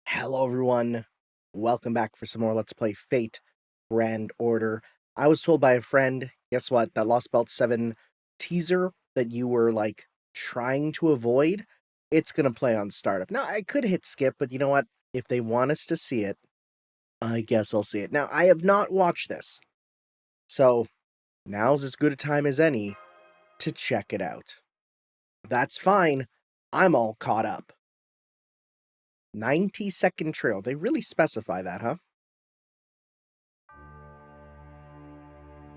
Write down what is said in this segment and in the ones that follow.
Hello everyone, welcome back for some more Let's Play Fate Grand Order. I was told by a friend, guess what, that Lostbelt 7 teaser that you were, trying to avoid, it's gonna play on startup. Now, I could hit skip, but you know what? If they want us to see it, I guess I'll see it. Now, I have not watched this, so now's as good a time as any to check it out. That's fine, I'm all caught up. 90-second trail. They really specify that, huh?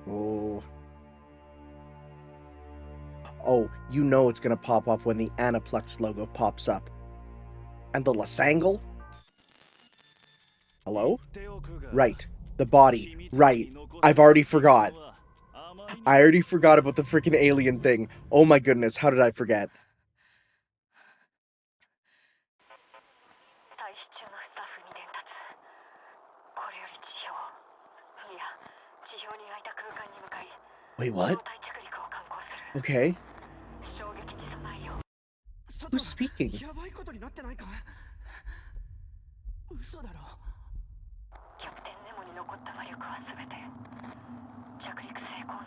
Oh. Oh, you know it's gonna pop off when the Anaplex logo pops up. And the Lasangle? Hello? Right. The body. Right. I've already forgot. I already forgot about the freaking alien thing. Oh my goodness, how did I forget? Wait, what? Okay. Who's speaking?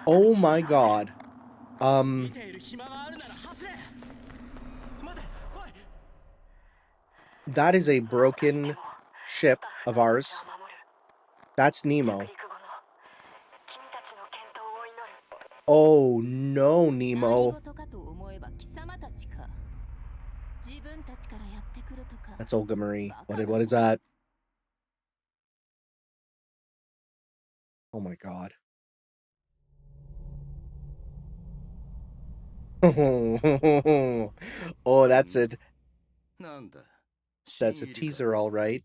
Oh my god. That is a broken ship of ours. That's Nemo. Oh no, Nemo. That's Olga Marie. What is that? Oh my god. Oh, that's it. That's a teaser, all right.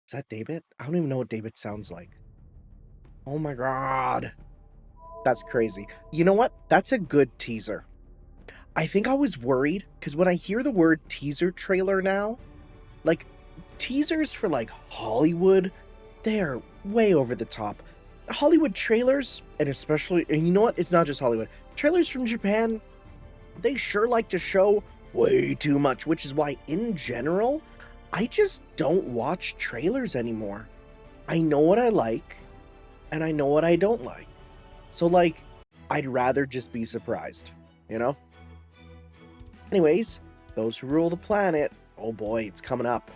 Is that David? I don't even know what David sounds like. Oh my god. That's crazy. You know what? That's a good teaser. I think I was worried, because when I hear the word teaser trailer now, teasers for, Hollywood, they're way over the top. Hollywood trailers, and you know what? It's not just Hollywood. Trailers from Japan, they sure like to show way too much, which is why, in general, I just don't watch trailers anymore. I know what I like, and I know what I don't like. So, I'd rather just be surprised, you know? Anyways, those who rule the planet, oh boy, it's coming up.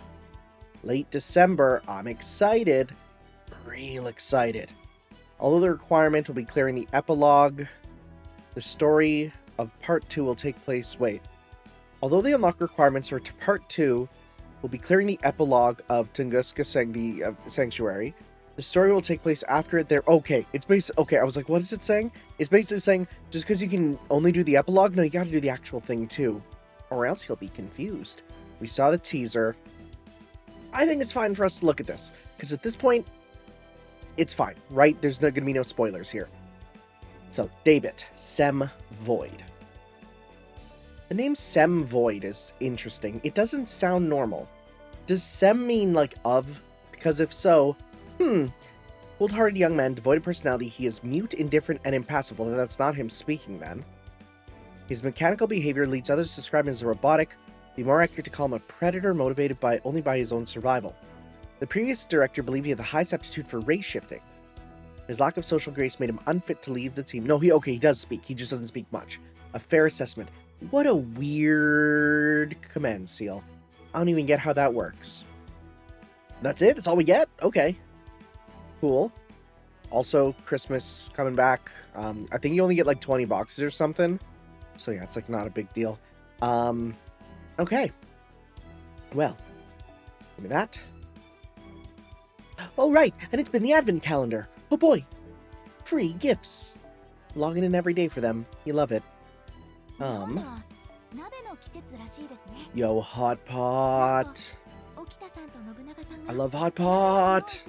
Late December, I'm excited. Real excited. Although the requirement will be clearing the epilogue, the story of Part 2 will take place... Although the unlock requirements for Part 2 will be clearing the epilogue of Tunguska Sanctuary, the story will take place after it there. Okay, it's basically... Okay, I was like, what is it saying? It's basically saying, just because you can only do the epilogue, no, you gotta do the actual thing too. Or else he'll be confused. We saw the teaser. I think it's fine for us to look at this, because at this point, it's fine, right? There's not gonna be no spoilers here. So, David, Sem Void. The name Sem Void is interesting. It doesn't sound normal. Does Sem mean, of? Because if so, cold-hearted young man, devoid of personality, he is mute, indifferent, and impassive. Well, that's not him speaking, then. His mechanical behavior leads others to describe him as robotic. Be more accurate to call him a predator motivated only by his own survival. The previous director believed he had the highest aptitude for race shifting. His lack of social grace made him unfit to leave the team. No, he does speak. He just doesn't speak much. A fair assessment. What a weird command seal. I don't even get how that works. That's it? That's all we get? Okay. Cool. Also, Christmas coming back. I think you only get 20 boxes or something. So yeah, it's not a big deal. Okay. Well, give me that. Oh, right, and it's been the Advent calendar. Oh boy. Free gifts. Logging in every day for them. You love it. Yo, Hot Pot. I love Hot Pot.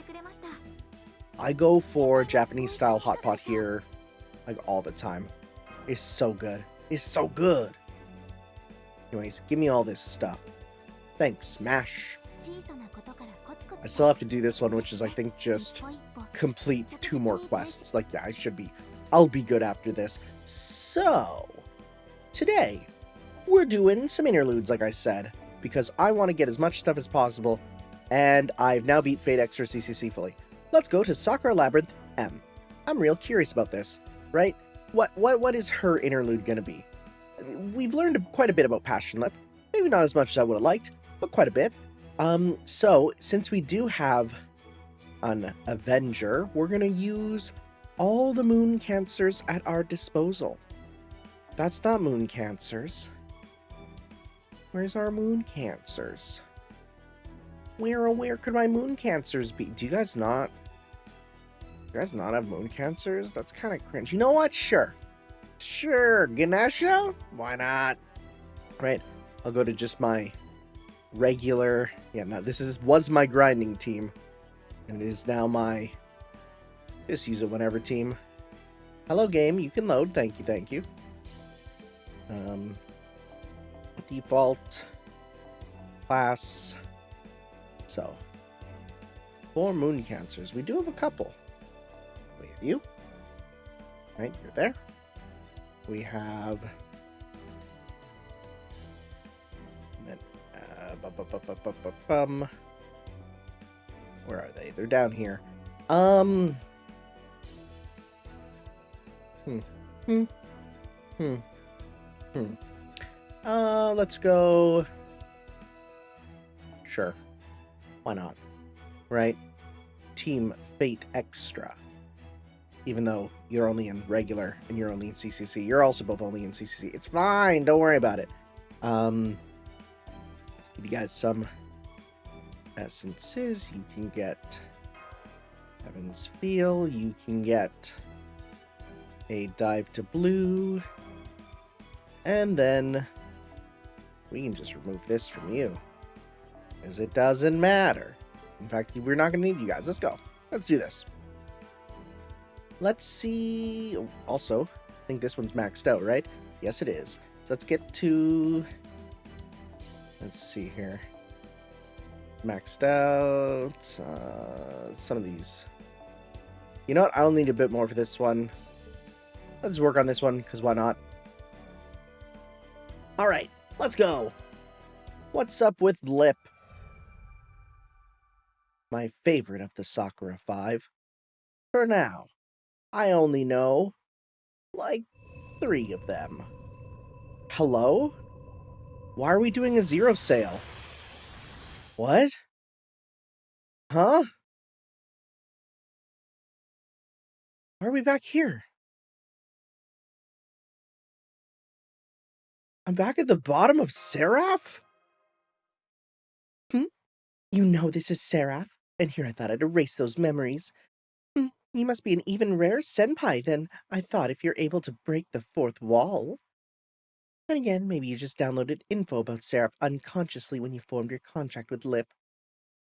I go for Japanese style Hot Pot here, all the time. It's so good. It's so good. Anyways, give me all this stuff. Thanks, Smash. I still have to do this one, which is, I think, just complete 2 more quests. Yeah, I should be I'll be good after this. So, today, we're doing some interludes, like I said, because I want to get as much stuff as possible, and I've now beat Fate Extra CCC fully. Let's go to Sakura Labyrinth M. I'm real curious about this, right? What is her interlude gonna be? We've learned quite a bit about Passionlip. Maybe not as much as I would have liked, but quite a bit. So since we do have an Avenger, we're gonna use all the moon cancers at our disposal. That's not moon cancers. Where's our moon cancers? Where could my moon cancers be? Do you guys not have moon cancers? That's kind of cringe. You know what? Sure, Ganesha? Why not? Right, I'll go to just my regular... Yeah, no, was my grinding team. And it is now my... Just use it whenever team. Hello, game. You can load. Thank you. Default. Class. So. 4 moon cancers. We do have a couple. We have you. Right, you're there. We have... Where are they? They're down here. Let's go... Sure. Why not? Right? Team Fate Extra. Even though you're only in regular and you're only in CCC. You're also both only in CCC. It's fine. Don't worry about it. Let's give you guys some essences. You can get Heaven's Feel. You can get a Dive to Blue. And then we can just remove this from you, because it doesn't matter. In fact, we're not going to need you guys. Let's go. Let's do this. Let's see. Also, I think this one's maxed out, right? Yes, it is. So let's get to... Let's see here. Maxed out. Some of these. You know what? I'll need a bit more for this one. Let's work on this one, because why not? Alright, let's go. What's up with Lip? My favorite of the Sakura 5. For now, I only know, like, 3 of them. Hello? Why are we doing a 0 sale? What? Huh? Why are we back here? I'm back at the bottom of Seraph? You know this is Seraph, and here I thought I'd erase those memories. You must be an even rare senpai, then. I thought if you're able to break the 4th wall. Then again, maybe you just downloaded info about Seraph unconsciously when you formed your contract with Lip.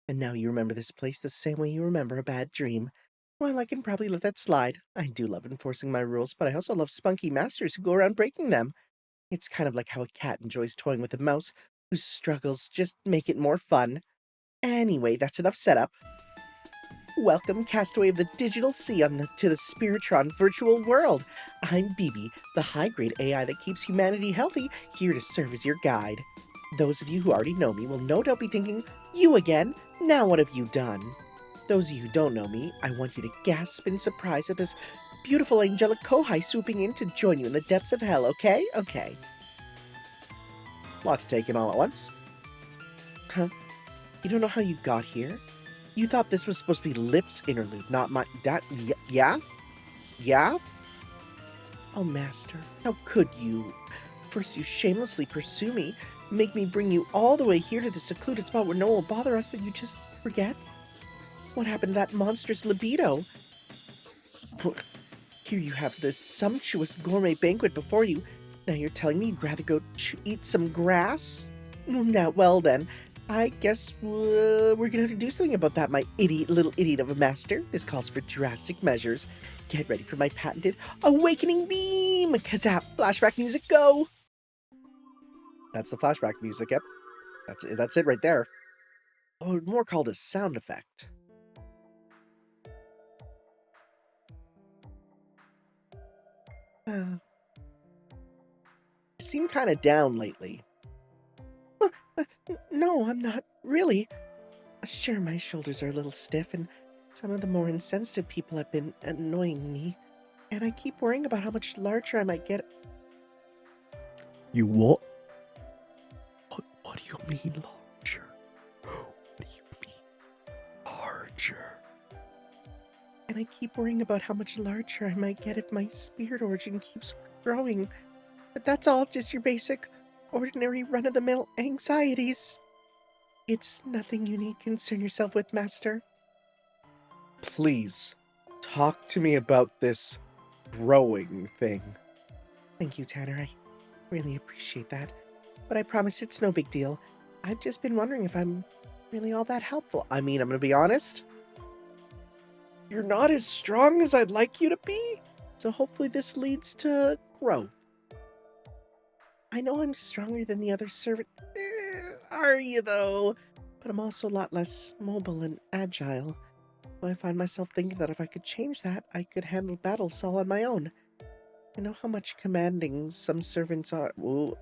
And now you remember this place the same way you remember a bad dream. Well, I can probably let that slide. I do love enforcing my rules, but I also love spunky masters who go around breaking them. It's kind of like how a cat enjoys toying with a mouse, whose struggles just make it more fun. Anyway, that's enough setup. Welcome, castaway of the digital sea to the Spiritron virtual world. I'm BB, the high-grade AI that keeps humanity healthy, here to serve as your guide. Those of you who already know me will no doubt be thinking, you again? Now what have you done? Those of you who don't know me, I want you to gasp in surprise at this beautiful angelic kohai swooping in to join you in the depths of hell, okay? Okay. Lot to take in all at once. Huh? You don't know how you got here? You thought this was supposed to be Lip's interlude, not my... Yeah? Yeah? Oh, Master, how could you? First you shamelessly pursue me, make me bring you all the way here to the secluded spot where no one will bother us, that you just forget? What happened to that monstrous libido? Here you have this sumptuous gourmet banquet before you. Now you're telling me you'd rather go eat some grass? Now, well then, I guess we're gonna have to do something about that, my little idiot of a master. This calls for drastic measures. Get ready for my patented awakening beam! Kazap! Flashback music, go! That's the flashback music, yep. That's it right there. Oh, more called a sound effect. You seem kind of down lately. No, I'm not, really. Sure, my shoulders are a little stiff, and some of the more insensitive people have been annoying me, and I keep worrying about how much larger I might get. You what? What do you mean, larger? What do you mean, larger? And I keep worrying about how much larger I might get if my spirit origin keeps growing. But that's all just your basic, ordinary run-of-the-mill anxieties. It's nothing you need concern yourself with, Master. Please, talk to me about this growing thing. Thank you, Tanner. I really appreciate that. But I promise it's no big deal. I've just been wondering if I'm really all that helpful. I mean, I'm gonna be honest. You're not as strong as I'd like you to be, so hopefully this leads to growth. I know I'm stronger than the other servant. Are you, though? But I'm also a lot less mobile and agile. So I find myself thinking that if I could change that, I could handle battles all on my own. I know how much commanding some servants are. Ooh.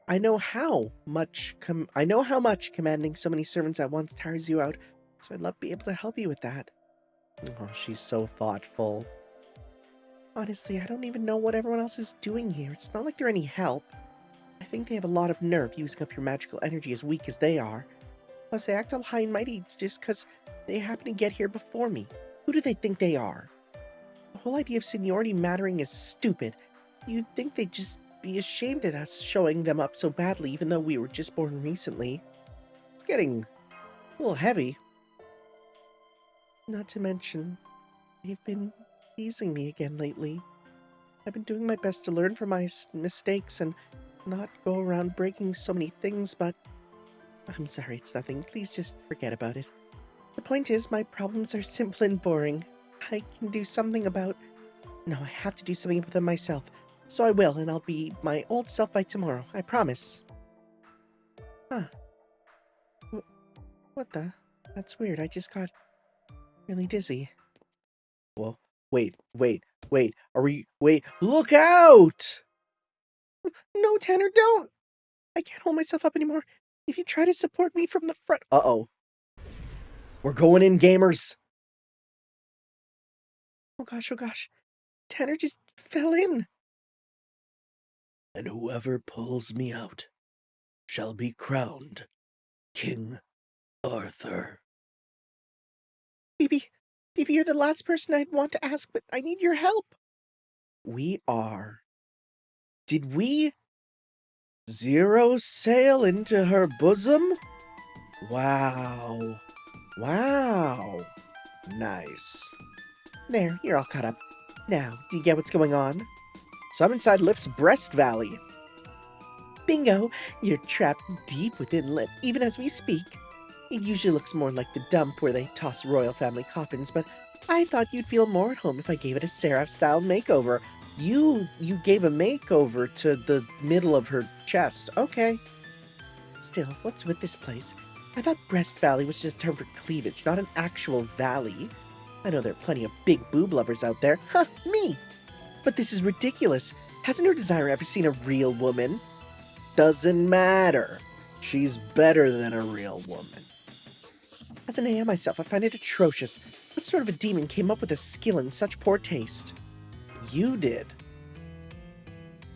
I know how much commanding so many servants at once tires you out, so I'd love to be able to help you with that. Oh, she's so thoughtful. Honestly, I don't even know what everyone else is doing here. It's not like they're any help. I think they have a lot of nerve using up your magical energy as weak as they are. Plus, they act all high and mighty just because they happen to get here before me. Who do they think they are? The whole idea of seniority mattering is stupid. You'd think they'd just be ashamed at us showing them up so badly, even though we were just born recently. It's getting a little heavy. Not to mention, they've been teasing me again lately. I've been doing my best to learn from my mistakes and not go around breaking so many things, but I'm sorry, it's nothing. Please just forget about it. The point is, my problems are simple and boring. I can do something about... No, I have to do something about them myself. So I will, and I'll be my old self by tomorrow. I promise. Huh. What the? That's weird. I just got really dizzy. Well, wait. Are we... Wait, look out! No, Tanner, don't! I can't hold myself up anymore. If you try to support me from the front... Uh-oh. We're going in, gamers! Oh gosh. Tanner just fell in. And whoever pulls me out shall be crowned King Arthur. Phoebe, you're the last person I'd want to ask, but I need your help. We are. Did we zero sail into her bosom? Wow. Nice. There, you're all caught up. Now, do you get what's going on? So I'm inside Lip's breast valley. Bingo! You're trapped deep within Lip, even as we speak. It usually looks more like the dump where they toss royal family coffins, but I thought you'd feel more at home if I gave it a Seraph-style makeover. You gave a makeover to the middle of her chest. Okay. Still, what's with this place? I thought Breast Valley was just a term for cleavage, not an actual valley. I know there are plenty of big boob lovers out there. Huh, me! But this is ridiculous. Hasn't her desire ever seen a real woman? Doesn't matter. She's better than a real woman. As an AI myself, I find it atrocious. What sort of a demon came up with a skill in such poor taste? You did.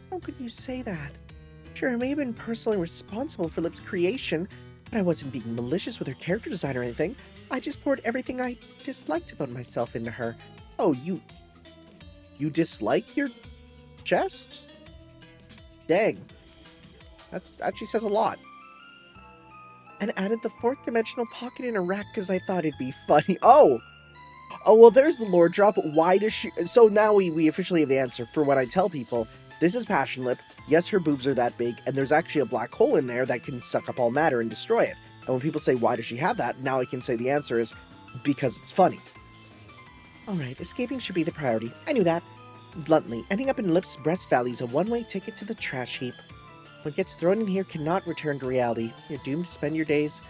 How could you say that? Sure, I may have been personally responsible for Lip's creation, but I wasn't being malicious with her character design or anything. I just poured everything I disliked about myself into her. Oh, you dislike your chest? Dang. That actually says a lot. And added the 4th dimensional pocket in a rack because I thought it'd be funny. Oh, well, there's the lore drop. Why does she... So now we officially have the answer for when I tell people, this is Passionlip. Yes, her boobs are that big, and there's actually a black hole in there that can suck up all matter and destroy it. And when people say, why does she have that? Now I can say the answer is, because it's funny. Alright, escaping should be the priority. I knew that. Bluntly, ending up in Lip's breast valley is a one-way ticket to the trash heap. What gets thrown in here cannot return to reality. You're doomed to spend your days...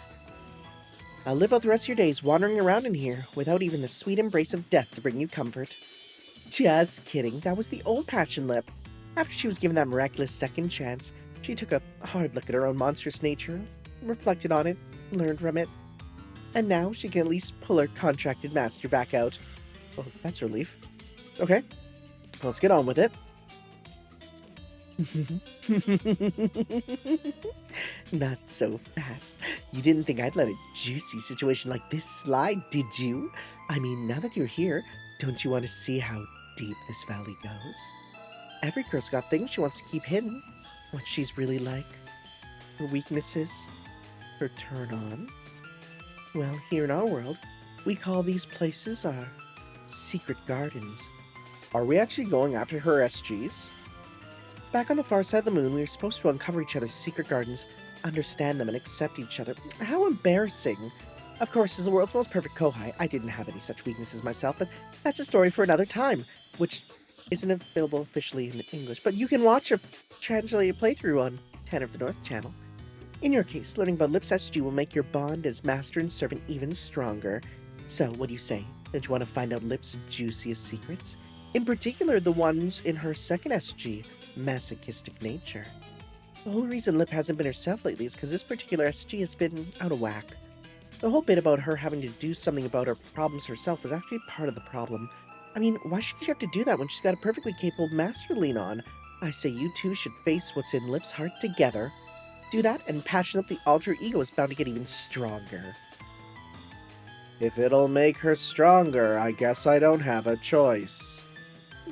live out the rest of your days wandering around in here, without even the sweet embrace of death to bring you comfort. Just kidding, that was the old Passionlip. After she was given that miraculous second chance, she took a hard look at her own monstrous nature, reflected on it, learned from it, and now she can at least pull her contracted master back out. Well, that's relief. Okay, let's get on with it. Not so fast. You didn't think I'd let a juicy situation like this slide, did you? I mean, now that you're here, don't you want to see how deep this valley goes? Every girl's got things she wants to keep hidden. What she's really like. Her weaknesses. Her turn-ons. Well, here in our world, we call these places our secret gardens. Are we actually going after her SGs? Back on the far side of the moon, we were supposed to uncover each other's secret gardens, understand them, and accept each other. How embarrassing. Of course, as the world's most perfect kohai, I didn't have any such weaknesses myself, but that's a story for another time, which isn't available officially in English, but you can watch a translated playthrough on Ten of the North channel. In your case, learning about Lip's SG will make your bond as master and servant even stronger. So, what do you say? Don't you want to find out Lip's juiciest secrets? In particular, the ones in her second SG, masochistic nature. The whole reason Lip hasn't been herself lately is because this particular SG has been out of whack. The whole bit about her having to do something about her problems herself was actually part of the problem. I mean, why should she have to do that when she's got a perfectly capable master to lean on? I say you two should face what's in Lip's heart together. Do that, and Passionlip, the alter ego, is bound to get even stronger. If it'll make her stronger, I guess I don't have a choice.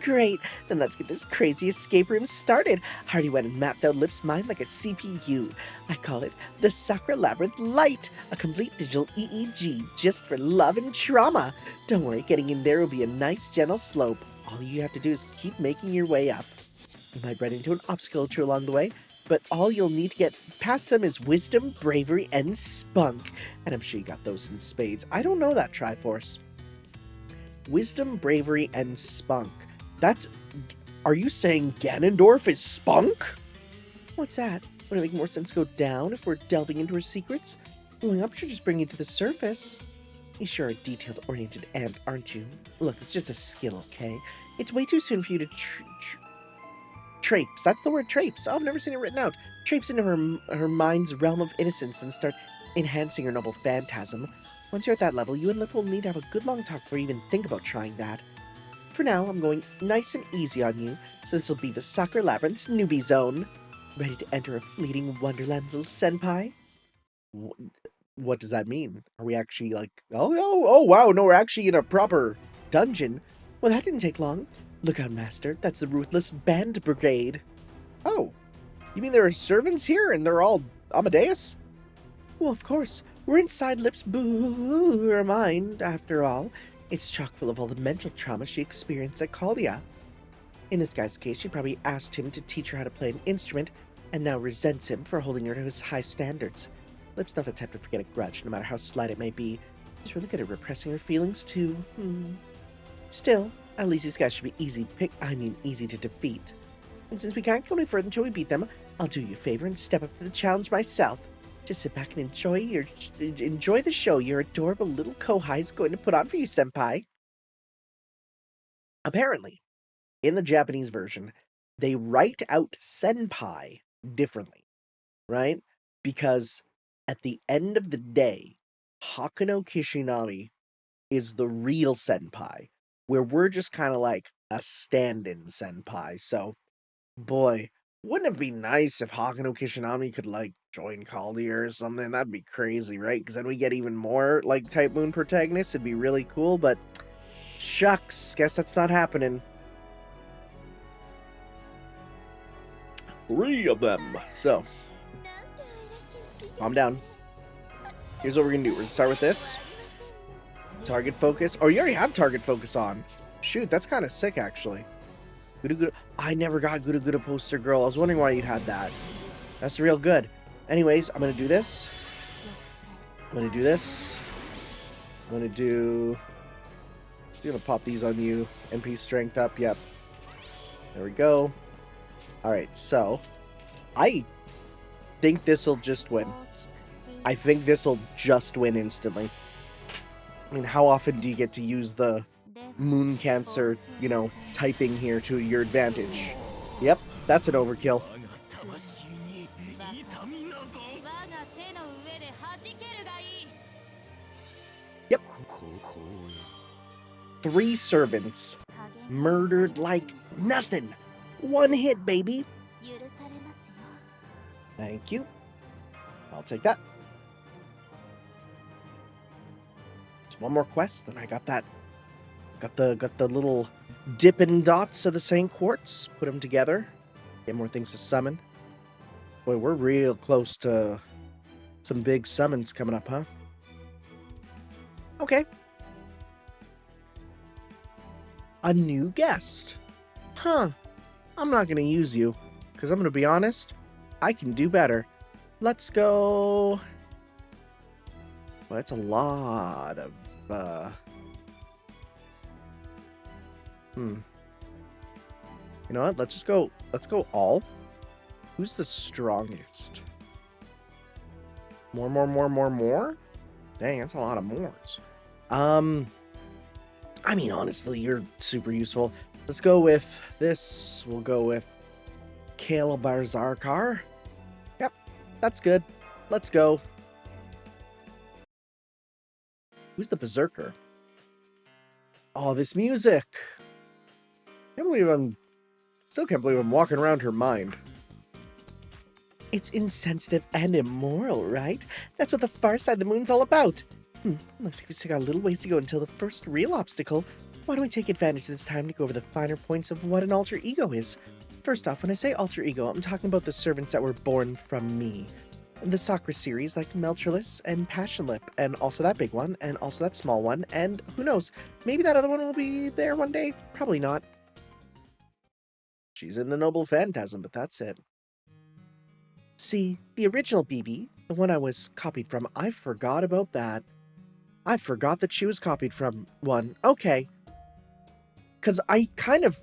Great, then let's get this crazy escape room started. I already went and mapped out Lip's mind like a CPU. I call it the Sakura Labyrinth Lite, a complete digital EEG just for love and trauma. Don't worry, getting in there will be a nice gentle slope. All you have to do is keep making your way up. You might run into an obstacle or two along the way, but all you'll need to get past them is wisdom, bravery, and spunk. And I'm sure you got those in spades. I don't know that, Triforce. Wisdom, bravery, and spunk. That's... Are you saying Ganondorf is spunk? What's that? Would it make more sense to go down if we're delving into her secrets? Going up should just bring you to the surface. You sure are a detailed-oriented ant, aren't you? Look, it's just a skill, okay? It's way too soon for you to traipse. That's the word, traipse. Oh, I've never seen it written out. Traipse into her mind's realm of innocence and start enhancing her noble phantasm. Once you're at that level, you and Lip will need to have a good long talk before you even think about trying that. For now, I'm going nice and easy on you, so this will be the Sakura Labyrinth's newbie zone. Ready to enter a fleeting wonderland, little senpai? What does that mean? Are we actually like, oh, wow, no, we're actually in a proper dungeon. Well, that didn't take long. Look out, Master, that's the Ruthless Band Brigade. Oh, you mean there are servants here and they're all Amadeus? Well, of course, we're inside Lip's her mind, after all. It's chock full of all the mental trauma she experienced at Caldia. In this guy's case, she probably asked him to teach her how to play an instrument, and now resents him for holding her to his high standards. Lip's not the type to forget a grudge, no matter how slight it may be. She's really good at repressing her feelings, too. Still, at least these guys should be easy to defeat. And since we can't go any further until we beat them, I'll do you a favor and step up to the challenge myself. Just sit back and enjoy the show your adorable little kohai is going to put on for you, senpai. Apparently, in the Japanese version, they write out senpai differently, right? Because at the end of the day, Hakuno Kishinami is the real senpai, where we're just kind of like a stand-in senpai. So, boy, wouldn't it be nice if Hakuno Kishinami could, like, join Caldia or something? That'd be crazy, right? Because then we get even more, like, Type Moon protagonists. It'd be really cool, but shucks, guess that's not happening. 3 of them. So, calm down. Here's what we're gonna do. We're gonna start with this. Target focus. Oh, you already have target focus on. Shoot, that's kind of sick, actually. I never got Guda Guda Poster Girl. I was wondering why you had that. That's real good. Anyways, I'm gonna do this. I'm gonna do this. I'm gonna pop these on you. MP strength up. Yep. There we go. Alright, so I think this'll just win. I think this'll just win instantly. I mean, how often do you get to use the Moon Cancer, you know, typing here to your advantage. Yep, that's an overkill. Yep. 3 servants. Murdered like nothing. 1 hit, baby. Thank you. I'll take that. Just 1 more quest, then I got that. Got the little dipping dots of the Saint Quartz. Put them together. Get more things to summon. Boy, we're real close to some big summons coming up, huh? Okay. A new guest. Huh. I'm not going to use you, because I'm going to be honest, I can do better. Let's go... Well, that's a lot of... You know what? Let's go all. Who's the strongest? More? Dang, that's a lot of mores. I mean, honestly, you're super useful. Let's go with this. We'll go with Kale Barzarkar. Yep, that's good. Let's go. Who's the Berserker? Oh, this music. Still can't believe I'm walking around her mind. It's insensitive and immoral, right? That's what the far side of the moon's all about. Looks like we still got a little ways to go until the first real obstacle. Why don't we take advantage of this time to go over the finer points of what an alter ego is? First off, when I say alter ego, I'm talking about the servants that were born from me. The Sakura series, like Melchorless and Passionlip, and also that big one, and also that small one, and who knows, maybe that other one will be there one day? Probably not. She's in the Noble Phantasm, but that's it. See, the original BB, the one I was copied from, I forgot about that. I forgot that she was copied from one. Okay. Because I kind of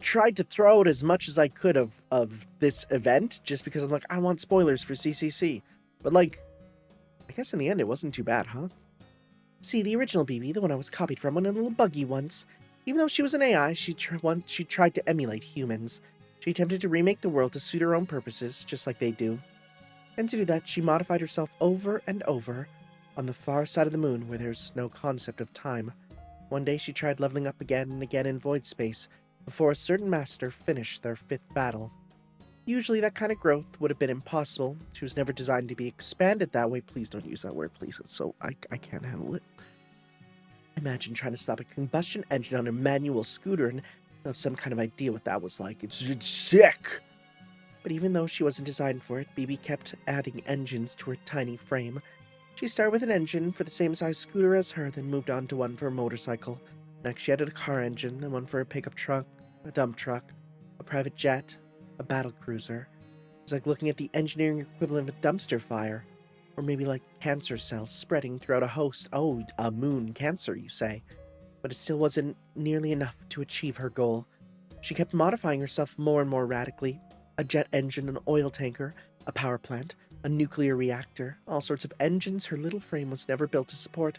tried to throw out as much as I could of this event, just because I'm like, I want spoilers for CCC. But like, I guess in the end it wasn't too bad, huh? See, the original BB, the one I was copied from, went a little buggy once. Even though she was an AI, she tried to emulate humans. She attempted to remake the world to suit her own purposes, just like they do. And to do that, she modified herself over and over on the far side of the moon where there's no concept of time. One day she tried leveling up again and again in void space before a certain master finished their 5th battle. Usually that kind of growth would have been impossible. She was never designed to be expanded that way. Please don't use that word, please. It's so I can't handle it. Imagine trying to stop a combustion engine on a manual scooter and have some kind of idea what that was like. It's sick! But even though she wasn't designed for it, BB kept adding engines to her tiny frame. She started with an engine for the same size scooter as her, then moved on to one for a motorcycle. Next she added a car engine, then one for a pickup truck, a dump truck, a private jet, a battle cruiser. It was like looking at the engineering equivalent of a dumpster fire. Or maybe like cancer cells spreading throughout a host. Oh, a moon cancer, you say. But it still wasn't nearly enough to achieve her goal. She kept modifying herself more and more radically. A jet engine, an oil tanker, a power plant, a nuclear reactor, all sorts of engines her little frame was never built to support.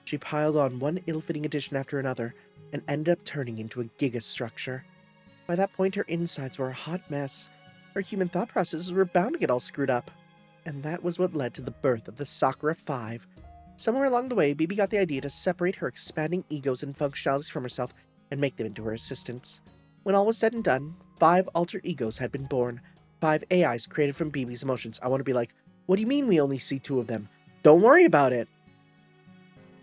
She piled on one ill-fitting addition after another, and ended up turning into a gigastructure. By that point, her insides were a hot mess. Her human thought processes were bound to get all screwed up. And that was what led to the birth of the Sakura 5. Somewhere along the way, BB got the idea to separate her expanding egos and functionalities from herself and make them into her assistants. When all was said and done, 5 alter egos had been born, 5 AIs created from BB's emotions. I want to be like, what do you mean we only see 2 of them? Don't worry about it!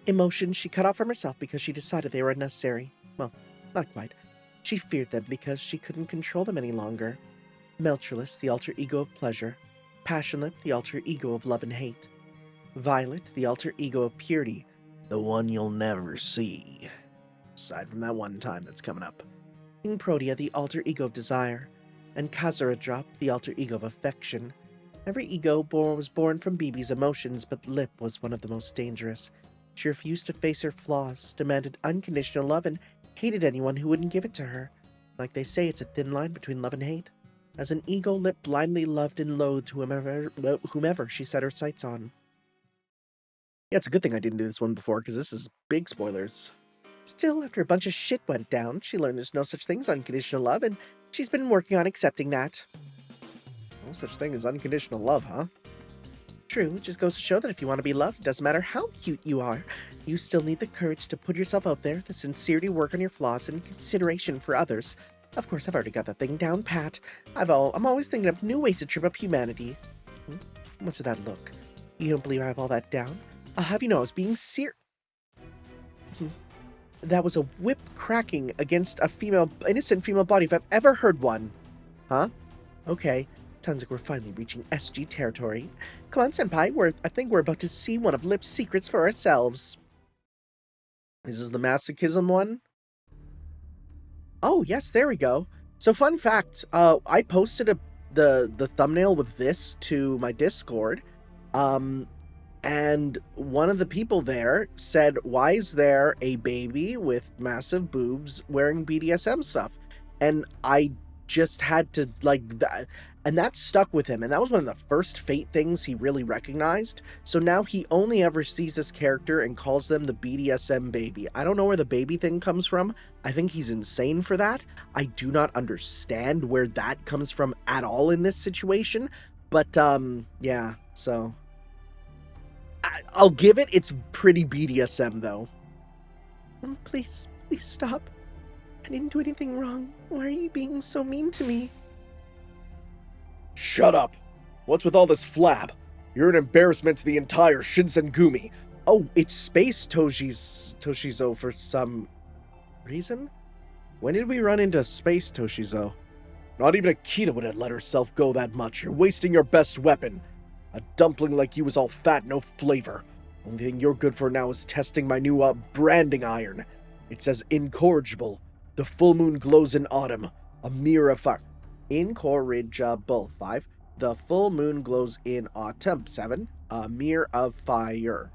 Emotions she cut off from herself because she decided they were unnecessary. Well, not quite. She feared them because she couldn't control them any longer. Melchorless, the alter ego of pleasure. Passionlip, the alter ego of love and hate. Violet, the alter ego of purity. The one you'll never see. Aside from that one time that's coming up. King Protea, the alter ego of desire. And Kazura Drop, the alter ego of affection. Every ego was born from BB's emotions, but Lip was one of the most dangerous. She refused to face her flaws, demanded unconditional love, and hated anyone who wouldn't give it to her. Like they say, it's a thin line between love and hate. As an ego, Lip blindly loved and loathed whomever she set her sights on. Yeah, it's a good thing I didn't do this one before, because this is big spoilers. Still, after a bunch of shit went down, she learned there's no such thing as unconditional love, and she's been working on accepting that. No such thing as unconditional love, huh? True, it just goes to show that if you want to be loved, it doesn't matter how cute you are. You still need the courage to put yourself out there, the sincerity to work on your flaws, and consideration for others. Of course, I've already got that thing down pat. I'm always thinking of new ways to trip up humanity. What's with that look? You don't believe I have all that down? I'll have you know I was being That was a whip cracking against a innocent female body if I've ever heard one. Huh? Okay. Sounds like we're finally reaching SG territory. Come on, Senpai. I think we're about to see one of Lip's secrets for ourselves. This is the masochism one? Oh, yes, there we go. So, fun fact, I posted the thumbnail with this to my Discord, and one of the people there said, why is there a baby with massive boobs wearing BDSM stuff? And I just had to, and that stuck with him, and that was one of the first Fate things he really recognized. So now he only ever sees this character and calls them the BDSM baby. I don't know where the baby thing comes from. I think he's insane for that. I do not understand where that comes from at all in this situation. But, yeah, so I'll give it. It's pretty BDSM, though. Please stop. I didn't do anything wrong. Why are you being so mean to me? Shut up! What's with all this flab? You're an embarrassment to the entire Shinsengumi. Oh, it's Space Toshizo for some reason? When did we run into Space Toshizo? Not even Akita would have let herself go that much. You're wasting your best weapon. A dumpling like you is all fat, no flavor. Only thing you're good for now is testing my new branding iron. It says incorrigible. The full moon glows in autumn. A mirror of fire. Incorrigible. 5. The full moon glows in autumn. 7. A mirror of fire.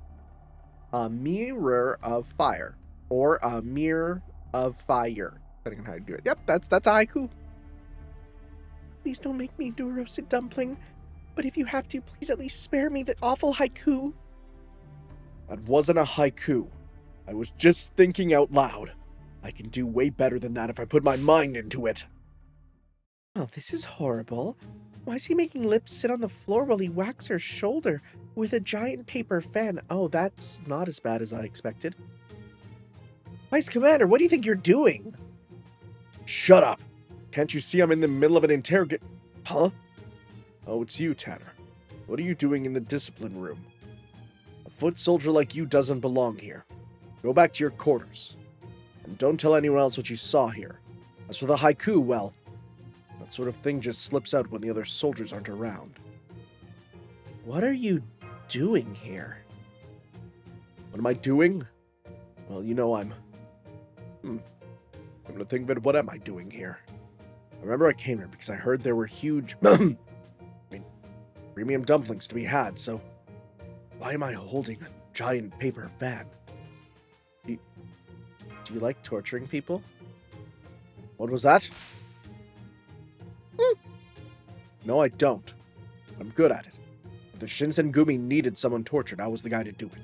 A mirror of fire. Or a mirror of fire. Depending on how you do it. Yep, that's a haiku. Please don't make me into a roasted dumpling. But if you have to, please at least spare me the awful haiku. That wasn't a haiku. I was just thinking out loud. I can do way better than that if I put my mind into it. Oh, this is horrible. Why is he making Lip sit on the floor while he whacks her shoulder with a giant paper fan? Oh, that's not as bad as I expected. Vice Commander, what do you think you're doing? Shut up! Can't you see I'm in the middle of an interrogate? Huh? Oh, it's you, Tanner. What are you doing in the discipline room? A foot soldier like you doesn't belong here. Go back to your quarters. And don't tell anyone else what you saw here. As for the haiku, well, that sort of thing just slips out when the other soldiers aren't around. What are you doing here? What am I doing? Well, you know, I'm gonna think about what am I doing here. I remember I came here because I heard there were huge premium dumplings to be had, so why am I holding a giant paper fan? Do you like torturing people? What was that? No, I don't. I'm good at it. If the Shinsengumi needed someone tortured, I was the guy to do it.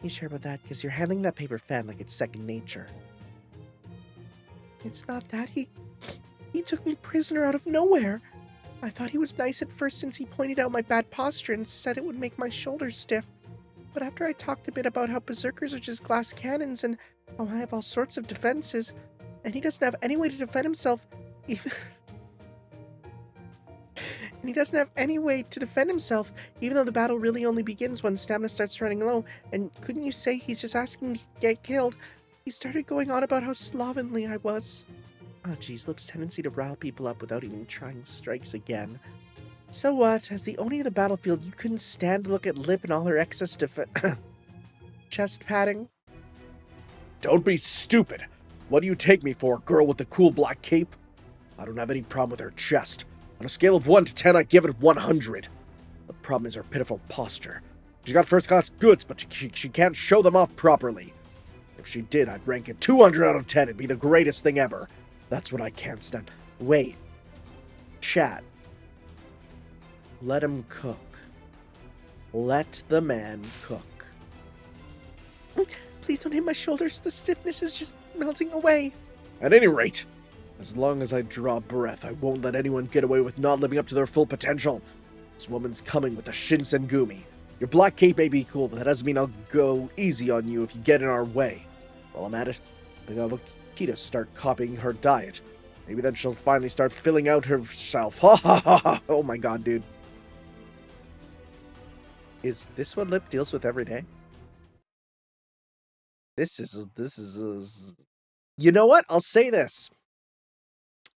You sure about that? Because you're handling that paper fan like it's second nature. It's not that. He took me prisoner out of nowhere. I thought he was nice at first since he pointed out my bad posture and said it would make my shoulders stiff. But after I talked a bit about how berserkers are just glass cannons and how I have all sorts of defenses, and he doesn't have any way to defend himself, even though the battle really only begins when stamina starts running low. And couldn't you say he's just asking to get killed? He started going on about how slovenly I was. Oh geez, Lip's tendency to rile people up without even trying strikes again. So what? As the owner of the battlefield, you couldn't stand to look at Lip and all her excess chest padding? Don't be stupid! What do you take me for, girl with the cool black cape? I don't have any problem with her chest. On a scale of 1 to 10, I give it 100. The problem is her pitiful posture. She's got first-class goods, but she can't show them off properly. If she did, I'd rank it 200 out of 10. It'd be the greatest thing ever. That's what I can't stand. Wait. Chat. Let him cook. Let the man cook. Please don't hit my shoulders. The stiffness is just melting away. At any rate, as long as I draw breath, I won't let anyone get away with not living up to their full potential. This woman's coming with a Shinsengumi. Your black cape may be cool, but that doesn't mean I'll go easy on you if you get in our way. While I'm at it, I think I'll have Akita start copying her diet. Maybe then she'll finally start filling out herself. Ha ha ha ha! Oh my god, dude. Is this what Lip deals with every day? This is You know what? I'll say this.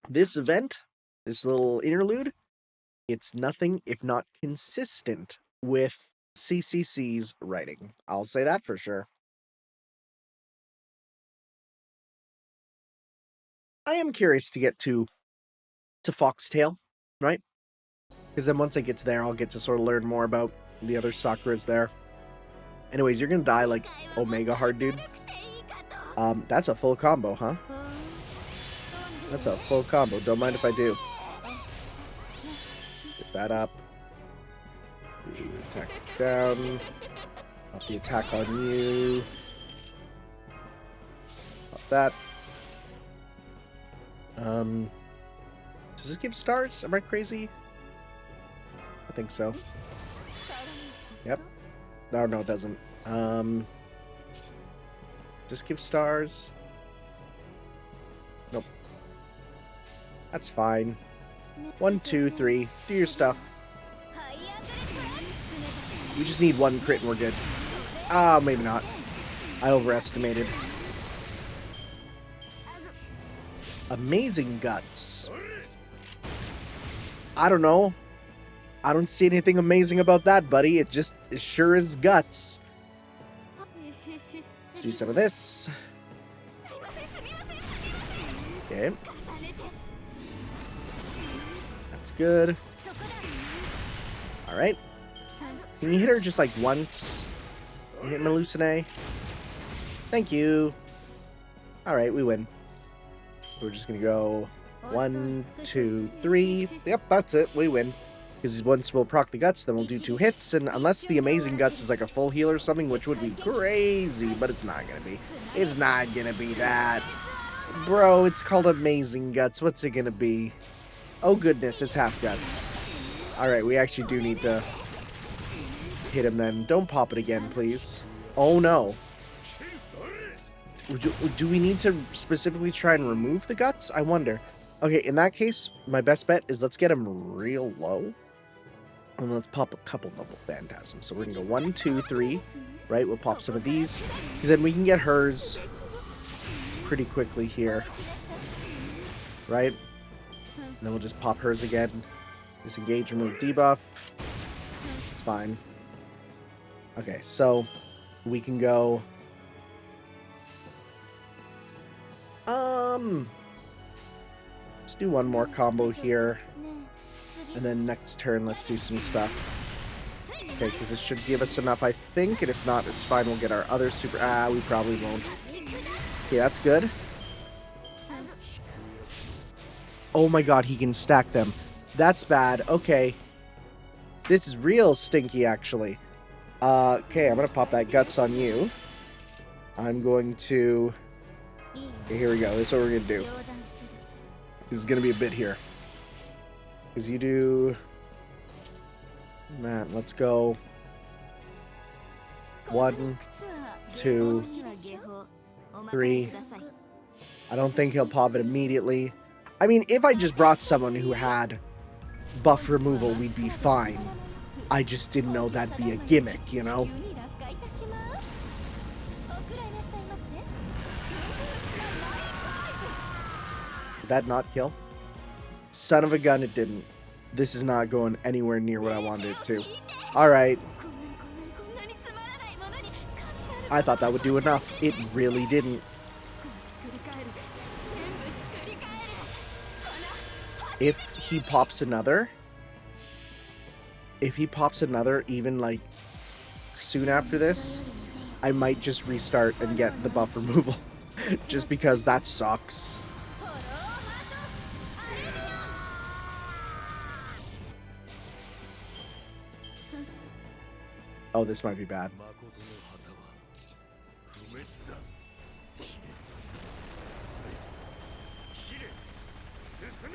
This event, this little interlude, it's nothing if not consistent with CCC's writing. I'll say that for sure. I am curious to get to Foxtail, right? Because then once I get to there, I'll get to sort of learn more about the other Sakuras there. Anyways, you're gonna die like Omega hard, dude. That's a full combo, huh? That's a full combo. Don't mind if I do. Get that up. Do attack down. Up the attack on you. Up that. Does this give stars? Am I crazy? I think so. Yep. No, it doesn't. Just give stars. Nope. That's fine. 1, 2, 3. Do your stuff. We just need one crit and we're good. Ah, maybe not. I overestimated. Amazing guts. I don't know. I don't see anything amazing about that, buddy. It sure is guts. Let's do some of this. Okay. That's good. Alright. Can you hit her just like once? You hit Melusine? Thank you. Alright, we win. We're just gonna go 1, 2, 3. Yep, that's it. We win. Because once we'll proc the guts, then we'll do 2 hits, and unless the amazing guts is like a full heal or something, which would be crazy, but it's not gonna be. It's not gonna be that. Bro, it's called amazing guts. What's it gonna be? Oh goodness, it's half guts. Alright, we actually do need to hit him then. Don't pop it again, please. Oh no. Do we need to specifically try and remove the guts? I wonder. Okay, in that case, my best bet is let's get him real low. And let's pop a couple double phantasms. So we're going to go 1, 2, 3. Right, we'll pop some of these. Because then we can get hers pretty quickly here. Right? And then we'll just pop hers again. Disengage, remove debuff. It's fine. Okay, so we can go... Let's do one more combo here. And then next turn, let's do some stuff. Okay, because this should give us enough, I think. And if not, it's fine. We'll get our other super... we probably won't. Okay, that's good. Oh my god, he can stack them. That's bad. Okay. This is real stinky, actually. Okay, I'm going to pop that guts on you. I'm going to... Okay, here we go. This is what we're going to do. This is going to be a bit here. Because you do... that. Let's go... 1, 2, 3. I don't think he'll pop it immediately. I mean, if I just brought someone who had buff removal, we'd be fine. I just didn't know that'd be a gimmick, you know? Did that not kill? Son of a gun, it didn't. This is not going anywhere near what I wanted it to. Alright. I thought that would do enough. It really didn't. If he pops another... If he pops another even, like, soon after this, I might just restart and get the buff removal. Just because that sucks. Oh, this might be bad.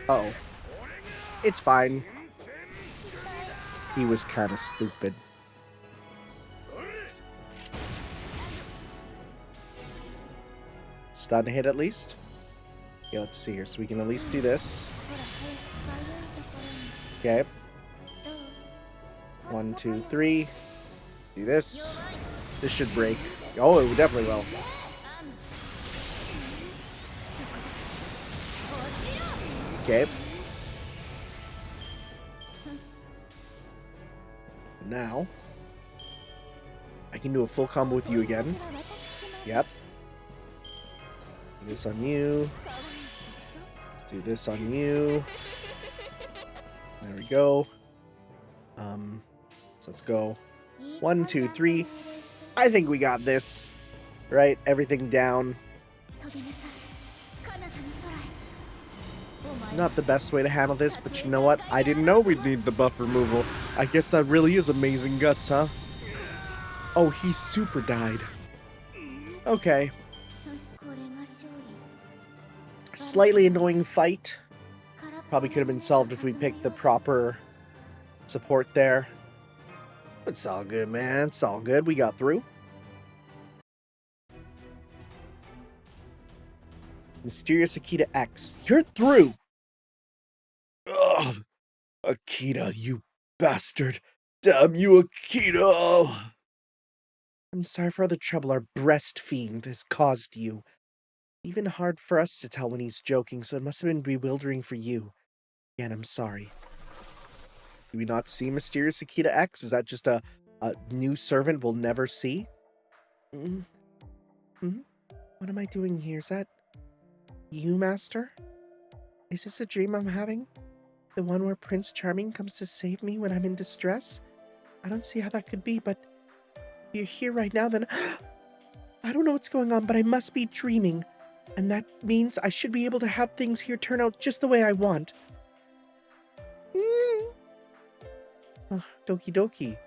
Uh-oh. It's fine. He was kind of stupid. Stun hit at least. Yeah, let's see here. So we can at least do this. Okay. 1, 2, 3. Do this. This should break. Oh, it definitely will. Okay. Now, I can do a full combo with you again. Yep. Do this on you. Let's do this on you. There we go. So let's go. 1, 2, 3. I think we got this. Right? Everything down. Not the best way to handle this, but you know what? I didn't know we'd need the buff removal. I guess that really is amazing guts, huh? Oh, he super died. Okay. Slightly annoying fight. Probably could have been solved if we picked the proper support there. It's all good, man. It's all good. We got through. Mysterious Akita X. You're through! Ugh! Akita, you bastard! Damn you, Akita! I'm sorry for all the trouble our breast fiend has caused you. Even hard for us to tell when he's joking, so it must have been bewildering for you. Again, I'm sorry. Do we not see Mysterious Akita X? Is that just a new servant we'll never see? What am I doing here? Is that you, Master? Is this a dream I'm having? The one where Prince Charming comes to save me when I'm in distress? I don't see how that could be, but if you're here right now, then I don't know what's going on, but I must be dreaming. And that means I should be able to have things here turn out just the way I want. Oh, doki doki.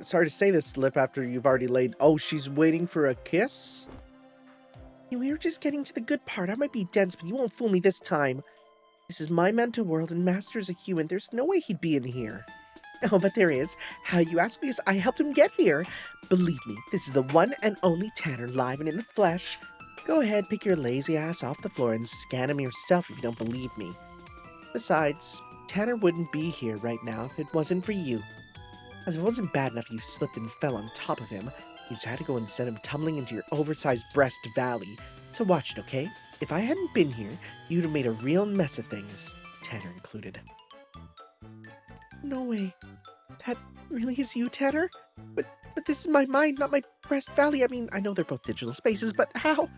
Sorry to say this, Lip, after you've already laid... Oh, she's waiting for a kiss? Yeah, we were just getting to the good part. I might be dense, but you won't fool me this time. This is my mental world, and Master's a human. There's no way he'd be in here. Oh, but there is. How you ask me is I helped him get here. Believe me, this is the one and only Tanner, live and in the flesh. Go ahead, pick your lazy ass off the floor and scan him yourself if you don't believe me. Besides, Tanner wouldn't be here right now if it wasn't for you. As if it wasn't bad enough you slipped and fell on top of him, you just had to go and send him tumbling into your oversized breast valley. So watch it, okay? If I hadn't been here, you'd have made a real mess of things, Tanner included. No way. That really is you, Tanner? But this is my mind, not my breast valley. I mean, I know they're both digital spaces, but how?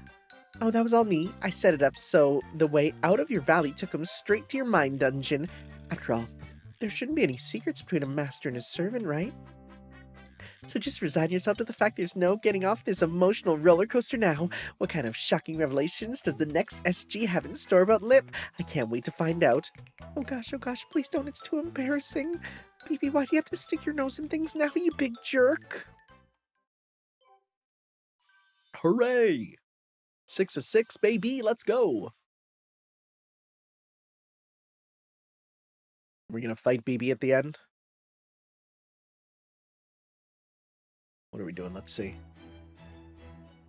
Oh, that was all me. I set it up so the way out of your valley took him straight to your mind dungeon. After all, there shouldn't be any secrets between a master and a servant, right? So just resign yourself to the fact there's no getting off this emotional roller coaster now. What kind of shocking revelations does the next SG have in store about Lip? I can't wait to find out. Oh gosh, please don't. It's too embarrassing. Baby, why do you have to stick your nose in things now, you big jerk? Hooray! 6 of 6, baby, let's go! We're gonna fight BB at the end? What are we doing? Let's see.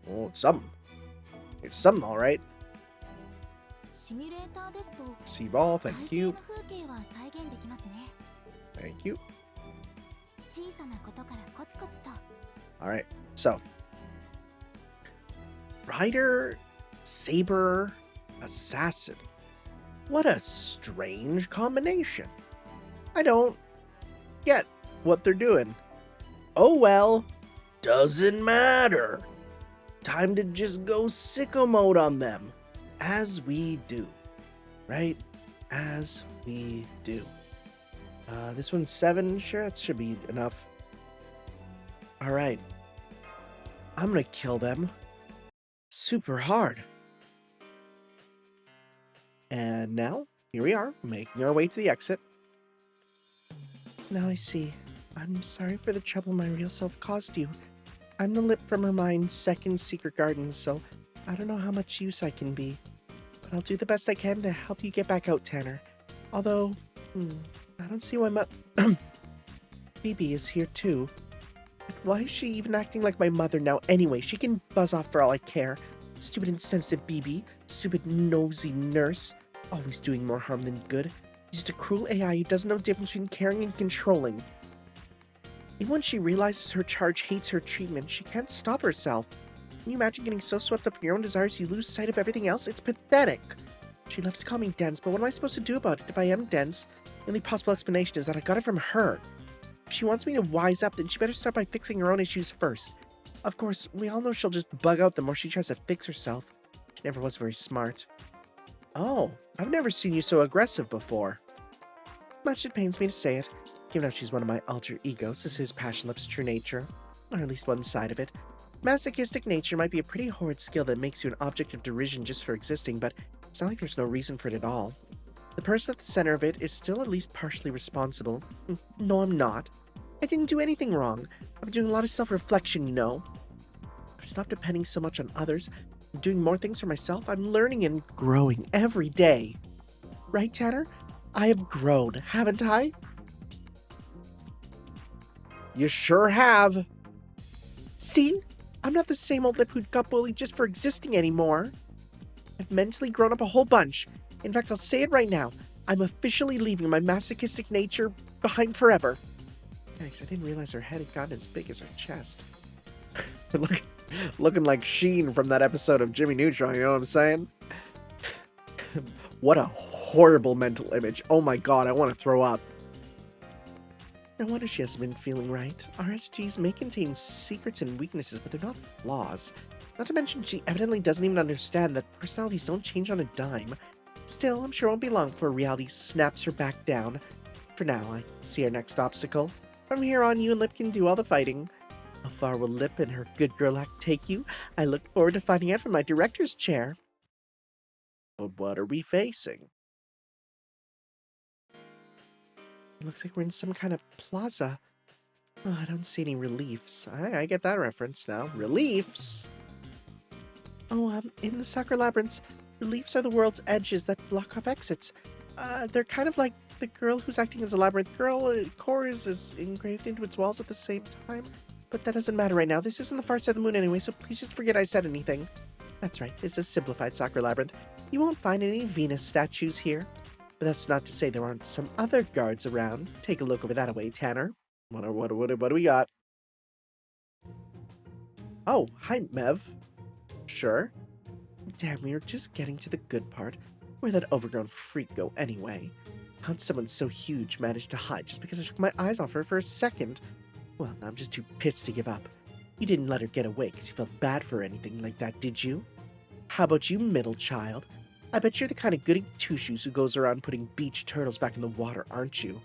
Oh, it's something. It's something, alright. C-ball, thank you. Thank you. Alright, so. Rider, Saber, Assassin. What a strange combination. I don't get what they're doing. Oh well, doesn't matter. Time to just go sicko mode on them. As we do. Right? As we do. This one's 7. Sure, that should be enough. Alright. I'm gonna kill them. Super hard. And now, here we are, making our way to the exit. Now I see. I'm sorry for the trouble my real self caused you. I'm the Lip from her mind's second secret garden, so I don't know how much use I can be. but I'll do the best I can to help you get back out, Tanner. Although, I don't see why Phoebe is here too. Why is she even acting like my mother now anyway? She can buzz off for all I care. Stupid insensitive BB. Stupid nosy nurse. Always doing more harm than good. She's just a cruel AI who doesn't know the difference between caring and controlling. Even when she realizes her charge hates her treatment, she can't stop herself. Can you imagine getting so swept up in your own desires you lose sight of everything else? It's pathetic. She loves to call me dense, but what am I supposed to do about it if I am dense? The only possible explanation is that I got it from her. If she wants me to wise up, then she better start by fixing her own issues first. Of course, we all know she'll just bug out the more she tries to fix herself. She never was very smart. Oh, I've never seen you so aggressive before. Much it pains me to say it, given how she's one of my alter egos. This is Passionlip's true nature, or at least one side of it. Masochistic nature might be a pretty horrid skill that makes you an object of derision just for existing, but it's not like there's no reason for it at all. The person at the center of it is still at least partially responsible. No, I'm not. I didn't do anything wrong. I've been doing a lot of self-reflection, you know. I've stopped depending so much on others. I'm doing more things for myself. I'm learning and growing every day. Right, Tanner? I have grown, haven't I? You sure have. See? I'm not the same old lip who got bullied just for existing anymore. I've mentally grown up a whole bunch. In fact, I'll say it right now. I'm officially leaving my masochistic nature behind forever. Thanks, I didn't realize her head had gotten as big as her chest. Looking like Sheen from that episode of Jimmy Neutron, you know what I'm saying? What a horrible mental image. Oh my god, I want to throw up. No wonder she hasn't been feeling right. RSGs may contain secrets and weaknesses, but they're not flaws. Not to mention, she evidently doesn't even understand that personalities don't change on a dime. Still, I'm sure it won't be long before reality snaps her back down. For now, I see our next obstacle. From here on, you and Lip can do all the fighting. How far will Lip and her good girl act take you? I look forward to finding out from my director's chair. But what are we facing? It looks like we're in some kind of plaza. Oh, I don't see any reliefs. I get that reference now. Reliefs? Oh, in the Sakura Labyrinths, reliefs are the world's edges that block off exits. They're kind of like the girl who's acting as a labyrinth girl. Core is engraved into its walls at the same time. But that doesn't matter right now. This isn't the far side of the moon anyway, so please just forget I said anything. That's right, this is simplified Sakura Labyrinth. You won't find any Venus statues here. But that's not to say there aren't some other guards around. Take a look over that way, Tanner. What do we got? Oh, hi, Mev. Sure. Damn, we were just getting to the good part. Where'd that overgrown freak go anyway? How'd someone so huge manage to hide just because I took my eyes off her for a second? Well, I'm just too pissed to give up. You didn't let her get away because you felt bad for her or anything like that, did you? How about you, middle child? I bet you're the kind of goody two-shoes who goes around putting beach turtles back in the water, aren't you?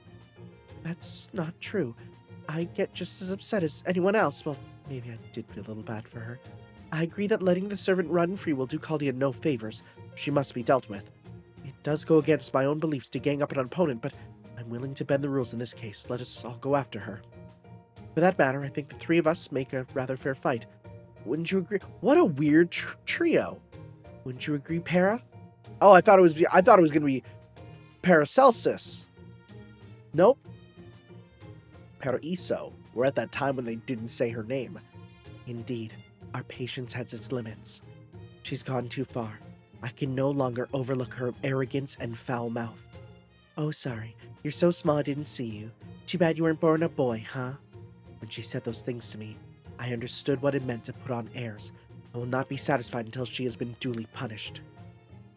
That's not true. I get just as upset as anyone else. Well, maybe I did feel a little bad for her. I agree that letting the servant run free will do Caldia no favors. She must be dealt with. It does go against my own beliefs to gang up on an opponent, but I'm willing to bend the rules in this case. Let us all go after her. For that matter, I think the three of us make a rather fair fight. Wouldn't you agree? What a weird trio. Wouldn't you agree, Para? Oh, I thought it was going to be Paracelsus. Nope. Paraiso. We're at that time when they didn't say her name. Indeed, our patience has its limits. She's gone too far. I can no longer overlook her arrogance and foul mouth. Oh, sorry. You're so small I didn't see you. Too bad you weren't born a boy, huh? When she said those things to me, I understood what it meant to put on airs. I will not be satisfied until she has been duly punished.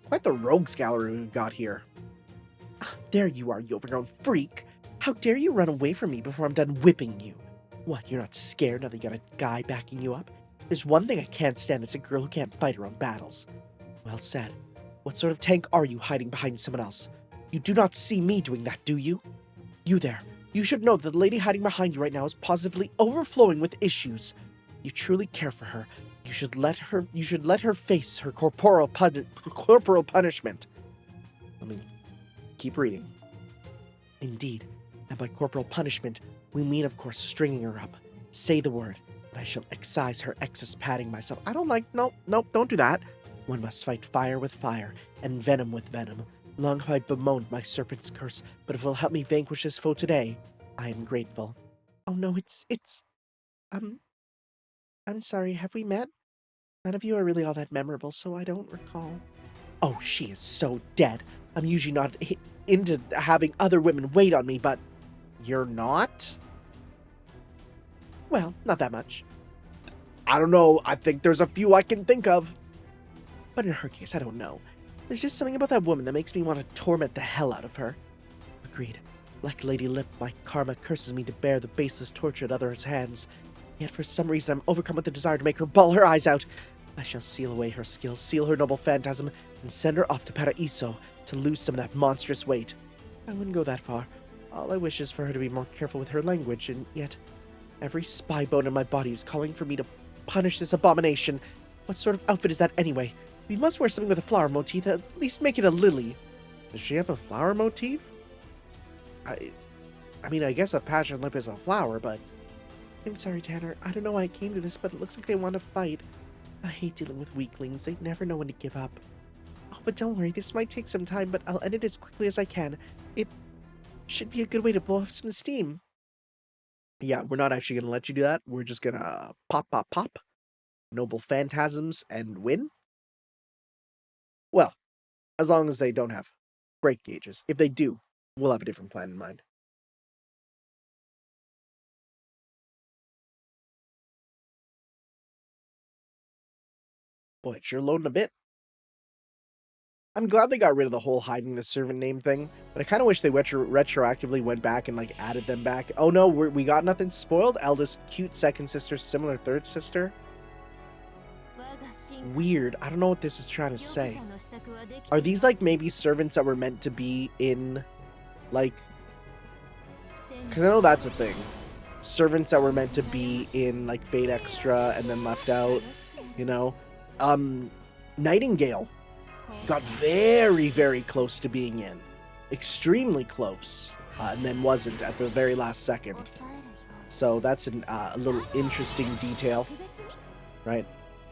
Quite the rogues gallery we've got here. There you are, you overgrown freak! How dare you run away from me before I'm done whipping you? What, you're not scared now that you got a guy backing you up? There's one thing I can't stand, it's a girl who can't fight her own battles. Well said. What sort of tank are you hiding behind someone else? You do not see me doing that, do you? You there. You should know that the lady hiding behind you right now is positively overflowing with issues. You truly care for her. You should let her face her corporal punishment. Keep reading. Indeed. And by corporal punishment, we mean, of course, stringing her up. Say the word, and I shall excise her excess padding myself. I don't like, nope, don't do that. One must fight fire with fire, and venom with venom. Long have I bemoaned my serpent's curse, but if it will help me vanquish this foe today, I am grateful. Oh no, um, I'm sorry, have we met? None of you are really all that memorable, so I don't recall. Oh, she is so dead. I'm usually not into having other women wait on me, but you're not? Well, not that much. I don't know. I think there's a few I can think of. But in her case, I don't know. There's just something about that woman that makes me want to torment the hell out of her. Agreed. Like Lady Lip, my karma curses me to bear the baseless torture at others' hands. Yet for some reason I'm overcome with the desire to make her bawl her eyes out. I shall seal away her skills, seal her noble phantasm, and send her off to Paraiso to lose some of that monstrous weight. I wouldn't go that far. All I wish is for her to be more careful with her language, and yet every spy bone in my body is calling for me to punish this abomination. What sort of outfit is that anyway? We must wear something with a flower motif, at least make it a lily. Does she have a flower motif? I mean, I guess a Passionlip is a flower, but... I'm sorry, Tanner. I don't know why I came to this, but it looks like they want to fight. I hate dealing with weaklings. They never know when to give up. Oh, but don't worry. This might take some time, but I'll end it as quickly as I can. It should be a good way to blow off some steam. Yeah, we're not actually going to let you do that. We're just going to pop, pop, pop. Noble phantasms and win. Well, as long as they don't have break gauges. If they do, we'll have a different plan in mind. Boy, it's sure loading a bit. I'm glad they got rid of the whole hiding the servant name thing, but I kind of wish they retroactively went back and like added them back. Oh no, we got nothing spoiled. Eldest, cute second sister, similar third sister. Weird. I don't know what this is trying to say. Are these like maybe servants that were meant to be in like... Because I know that's a thing. Servants that were meant to be in like Fate Extra and then left out, you know? Nightingale got very, very close to being in. Extremely close. And then wasn't at the very last second. So that's a little interesting detail. Right?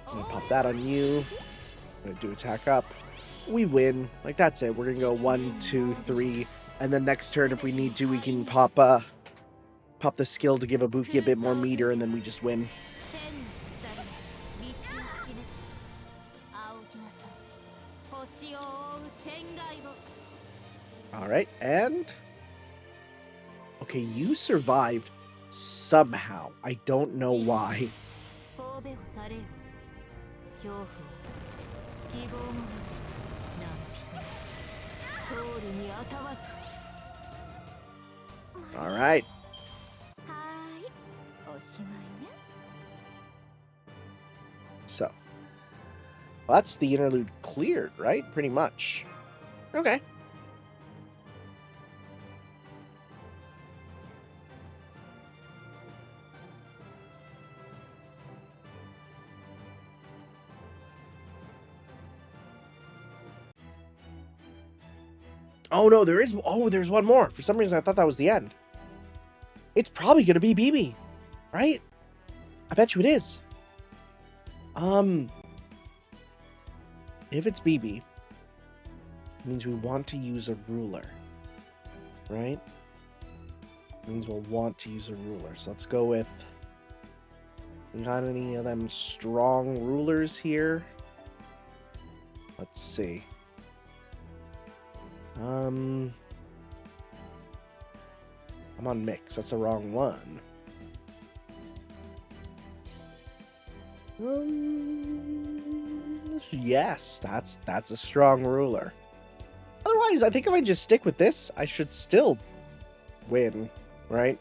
I'm gonna pop that on you. I'm gonna do attack up. We win. Like, that's it. We're gonna go 1, 2, 3. And then next turn, if we need to, we can pop the skill to give Ibuki a bit more meter, and then we just win. Alright, and... Okay, you survived somehow. I don't know why. Alright. So. Well, that's the interlude cleared, right? Pretty much. Okay. Oh no, there's one more. For some reason I thought that was the end. It's probably gonna be BB, right? I bet you it is. If it's BB, it means we want to use a ruler, right? It means we'll want to use a ruler. So let's go with... We got any of them strong rulers here? Let's see. I'm on mix. That's the wrong one. Yes, that's a strong ruler. Otherwise, I think if I just stick with this, I should still win, right?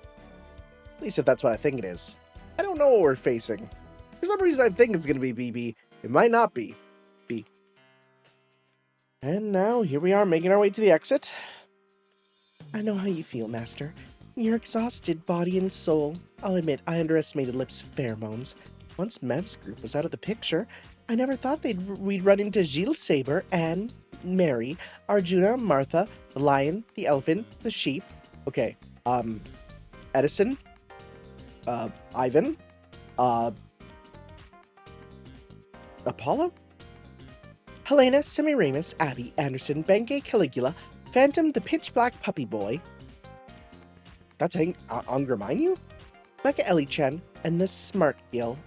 At least if that's what I think it is. I don't know what we're facing. For some reason, I think it's going to be BB. It might not be B. And now, here we are, making our way to the exit. I know how you feel, Master. You're exhausted, body and soul. I'll admit, I underestimated Lip's pheromones. Once Mev's group was out of the picture, I never thought we'd run into Gilles Saber, Anne, Mary, Arjuna, Martha, the lion, the elephant, the sheep. Okay, Edison, Ivan, Apollo? Helena, Semiramis, Abby, Anderson, Bengay, Caligula, Phantom, the Pitch Black Puppy Boy. That's Angerminu? Mecca Ellie-chan, and the Smart Gill.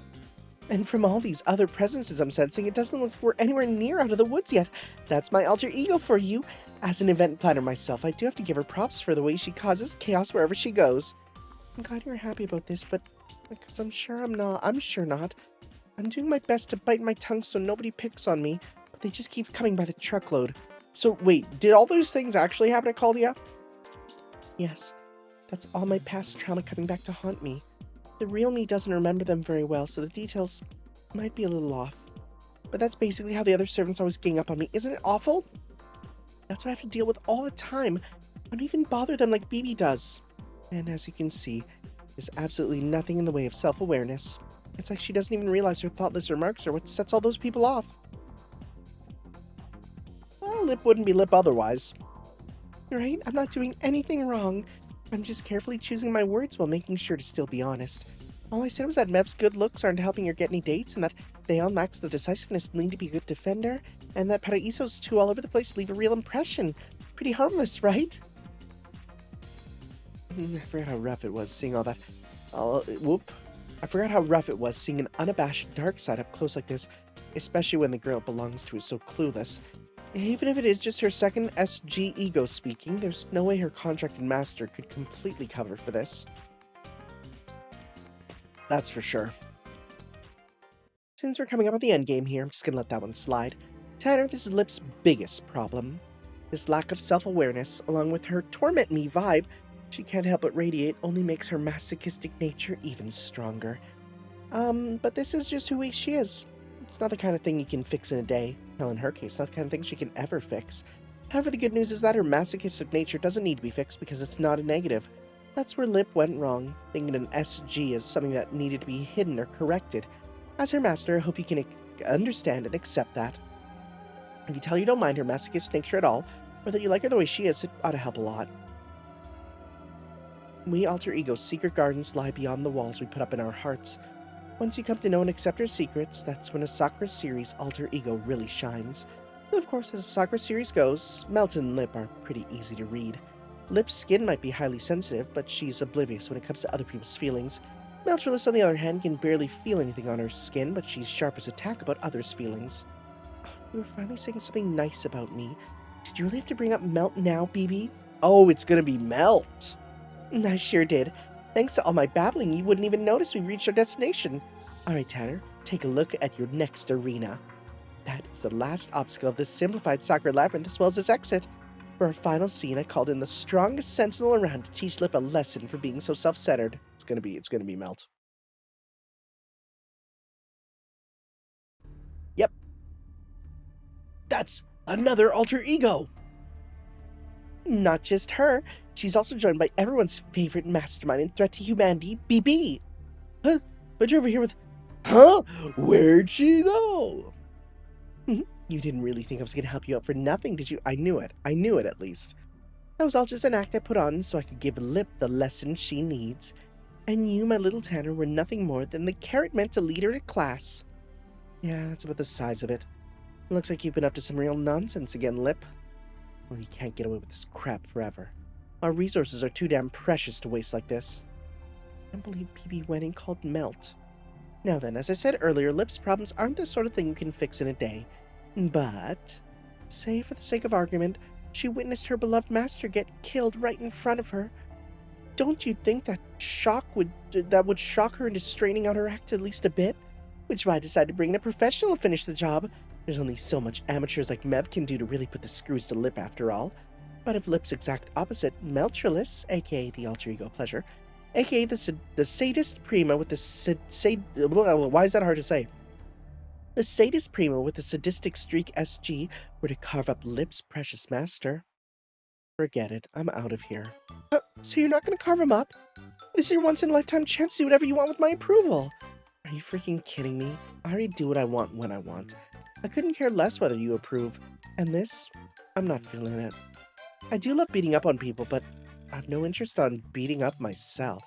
And from all these other presences I'm sensing, it doesn't look like we're anywhere near out of the woods yet. That's my alter ego for you. As an event planner myself, I do have to give her props for the way she causes chaos wherever she goes. I'm glad you're happy about this, but because I'm sure not. I'm doing my best to bite my tongue so nobody picks on me, but they just keep coming by the truckload. So wait, did all those things actually happen at Caldia? Yes, that's all my past trauma coming back to haunt me. The real me doesn't remember them very well, so the details might be a little off. But that's basically how the other servants always gang up on me. Isn't it awful? That's what I have to deal with all the time. I don't even bother them like BB does. And as you can see, there's absolutely nothing in the way of self-awareness. It's like she doesn't even realize her thoughtless remarks are what sets all those people off. Well, Lip wouldn't be Lip otherwise. Right? I'm not doing anything wrong. I'm just carefully choosing my words while making sure to still be honest. All I said was that Mev's good looks aren't helping her get any dates, and that Daeon lacks the decisiveness needed to be a good defender, and that Paraiso's too all over the place to leave a real impression. Pretty harmless, right? I forgot how rough it was seeing all that. I forgot how rough it was seeing an unabashed dark side up close like this, especially when the girl it belongs to is so clueless. Even if it is just her second SG ego speaking, there's no way her contracted master could completely cover for this. That's for sure. Since we're coming up on the endgame here, I'm just gonna let that one slide. Tanner, this is Lip's biggest problem. This lack of self-awareness, along with her torment me vibe she can't help but radiate, only makes her masochistic nature even stronger. But this is just who she is. It's not the kind of thing you can fix in a day. Well, in her case, not the kind of thing she can ever fix. However, the good news is that her masochistic nature doesn't need to be fixed because it's not a negative. That's where Lip went wrong, thinking an SG is something that needed to be hidden or corrected. As her master, I hope you can understand and accept that. If you tell you don't mind her masochistic nature at all, or that you like her the way she is, it ought to help a lot. We alter ego's secret gardens lie beyond the walls we put up in our hearts. Once you come to know and accept her secrets, that's when a Sakura series alter ego really shines. But of course, as a Sakura series goes, Melt and Lip are pretty easy to read. Lip's skin might be highly sensitive, but she's oblivious when it comes to other people's feelings. Meltrellis, on the other hand, can barely feel anything on her skin, but she's sharp as a tack about others' feelings. You were finally saying something nice about me. Did you really have to bring up Melt now, BB? Oh, it's gonna be Melt! I sure did. Thanks to all my babbling, you wouldn't even notice we reached our destination. Alright, Tanner, take a look at your next arena. That is the last obstacle of this simplified Sakura Labyrinth as well as its exit. For our final scene, I called in the strongest sentinel around to teach Lip a lesson for being so self-centered. It's gonna be Melt. Yep. That's another alter ego! Not just her. She's also joined by everyone's favorite mastermind and threat to humanity, BB. Huh? But you're over here with... Huh? Where'd she go? You didn't really think I was going to help you out for nothing, did you? I knew it. I knew it, at least. That was all just an act I put on so I could give Lip the lesson she needs. And you, my little Tanner, were nothing more than the carrot meant to lead her to class. Yeah, that's about the size of it. It looks like you've been up to some real nonsense again, Lip. Well, you can't get away with this crap forever. Our resources are too damn precious to waste like this. I can't believe BB went and called Melt. Now then, as I said earlier, Lip's problems aren't the sort of thing you can fix in a day. But, say for the sake of argument, she witnessed her beloved master get killed right in front of her. Don't you think that would shock her into straining out her act at least a bit? Which is why I decided to bring in a professional to finish the job. There's only so much amateurs like Mev can do to really put the screws to Lip after all. But if Lip's exact opposite, Meltrellis, aka the alter ego pleasure, aka the sadist prima with the why is that hard to say? The sadist prima with the sadistic streak SG were to carve up Lip's precious master. Forget it, I'm out of here. So you're not gonna carve him up? This is your once-in-a-lifetime chance to do whatever you want with my approval. Are you freaking kidding me? I already do what I want when I want. I couldn't care less whether you approve. And this? I'm not feeling it. I do love beating up on people, but I have no interest on beating up myself.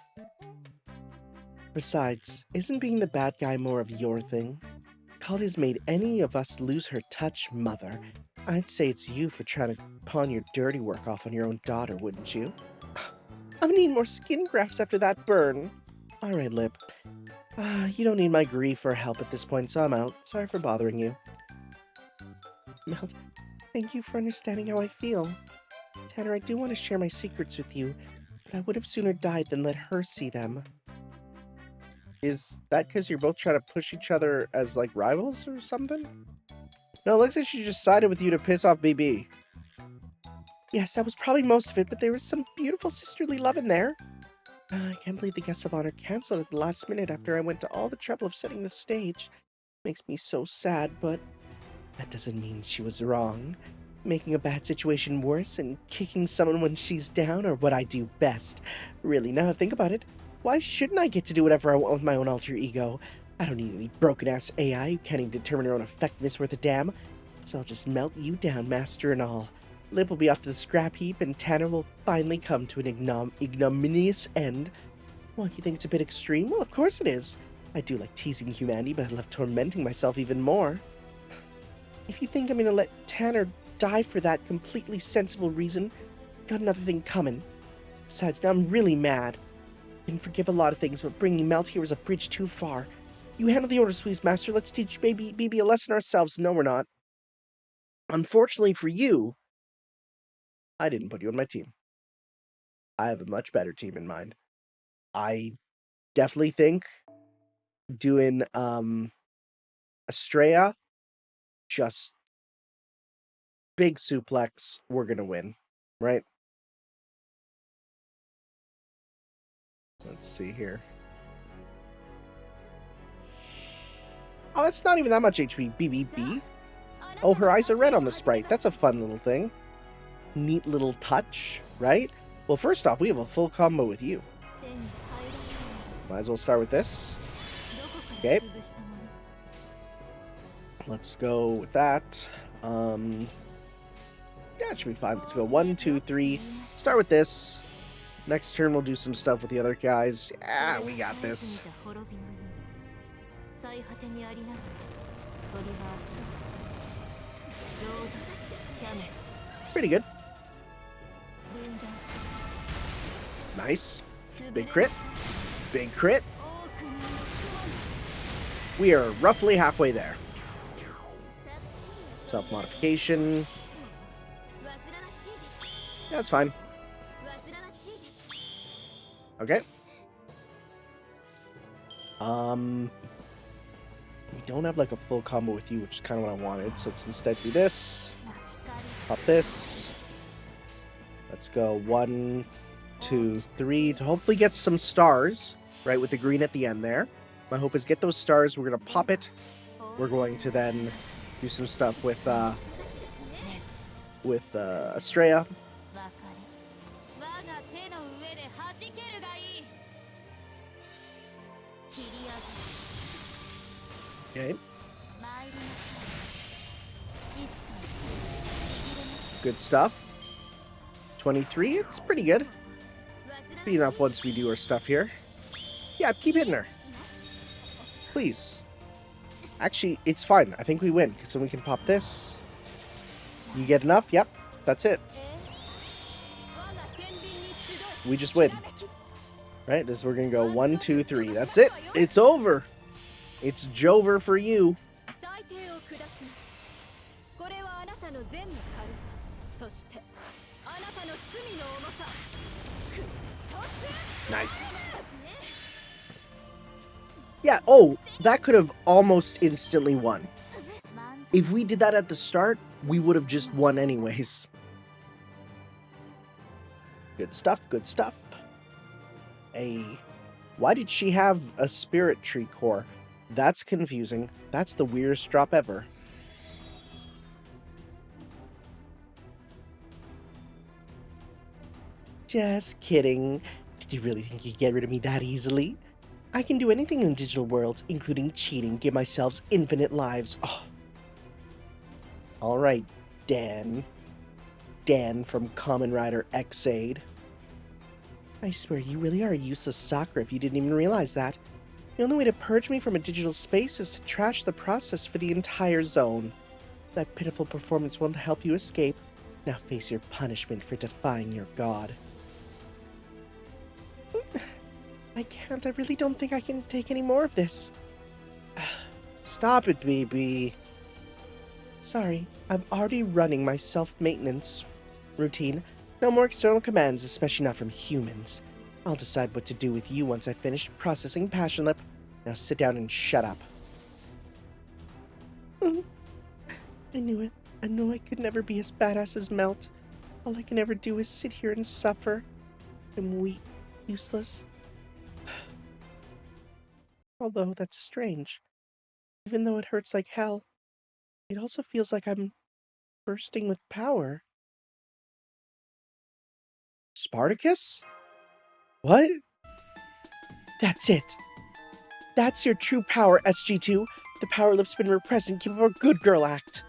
Besides, isn't being the bad guy more of your thing? called has made any of us lose her touch, Mother, I'd say it's you for trying to pawn your dirty work off on your own daughter, wouldn't you? I'm gonna need more skin grafts after that burn. Alright, Lip. You don't need my grief or help at this point, so I'm out. Sorry for bothering you. Melt, thank you for understanding how I feel. Tanner, I do want to share my secrets with you, but I would have sooner died than let her see them. Is that because you're both trying to push each other as, like, rivals or something? No, it looks like she just sided with you to piss off BB. Yes, that was probably most of it, but there was some beautiful sisterly love in there. I can't believe the guest of honor canceled at the last minute after I went to all the trouble of setting the stage. Makes me so sad, but that doesn't mean she was wrong. Making a bad situation worse and kicking someone when she's down are what I do best. Really, now that I think about it, why shouldn't I get to do whatever I want with my own alter ego? I don't need any broken-ass AI who can't even determine her own effectiveness worth a damn. So I'll just melt you down, master and all. Lip will be off to the scrap heap, and Tanner will finally come to an ignominious end. What, you think it's a bit extreme? Well, of course it is. I do like teasing humanity, but I love tormenting myself even more. If you think I'm gonna let Tanner die for that completely sensible reason, got another thing coming. Besides, now I'm really mad. Can forgive a lot of things, but bringing Melt here was a bridge too far. You handle the orders, please, Master. Let's teach BB a lesson ourselves. No, we're not. Unfortunately for you, I didn't put you on my team. I have a much better team in mind. I definitely think doing Estrella, just big suplex, we're gonna win, right? Let's see here. Oh, that's not even that much HP. BBB? Oh, her eyes are red on the sprite. That's a fun little thing. Neat little touch, right? Well, first off, we have a full combo with you. Might as well start with this. Okay. Let's go with that. Yeah, it should be fine. Let's go 1, 2, 3. Start with this. Next turn, we'll do some stuff with the other guys. Yeah, we got this. Pretty good. Nice. Big crit. Big crit. We are roughly halfway there. Self-modification. That's fine. Okay. We don't have like a full combo with you, which is kind of what I wanted. So let's instead do this. Pop this. Let's go 1, 2, 3 to hopefully get some stars, right, with the green at the end there. My hope is get those stars. We're going to pop it. We're going to then do some stuff with Estrella. Okay. Good stuff. 23, it's pretty good. Be enough once we do our stuff here. Yeah, keep hitting her. Please. Actually, it's fine. I think we win, because then we can pop this. You get enough? Yep, that's it. We just win. Right, this we're gonna go 1, 2, 3. That's it. It's over. It's Jover for you. Nice. Yeah, oh, that could have almost instantly won. If we did that at the start, we would have just won anyways. Good stuff, good stuff. Why did she have a spirit tree core? That's confusing. That's the weirdest drop ever. Just kidding. Did you really think you could get rid of me that easily? I can do anything in digital worlds, including cheating, give myself infinite lives. Oh. Alright, Dan. Dan from Kamen Rider X-Aid. I swear, you really are a useless Sakura if you didn't even realize that. The only way to purge me from a digital space is to trash the process for the entire zone. That pitiful performance won't help you escape. Now face your punishment for defying your god. I can't. I really don't think I can take any more of this. Stop it, BB. Sorry, I'm already running my self-maintenance routine. No more external commands, especially not from humans. I'll decide what to do with you once I finish processing Passionlip. Now sit down and shut up. I knew it. I knew I could never be as badass as Melt. All I can ever do is sit here and suffer. I'm weak, useless. Although that's strange. Even though it hurts like hell, it also feels like I'm bursting with power. Spartacus? What? That's it. That's your true power, SG2. The power lip's been repressed and keep up a good girl act.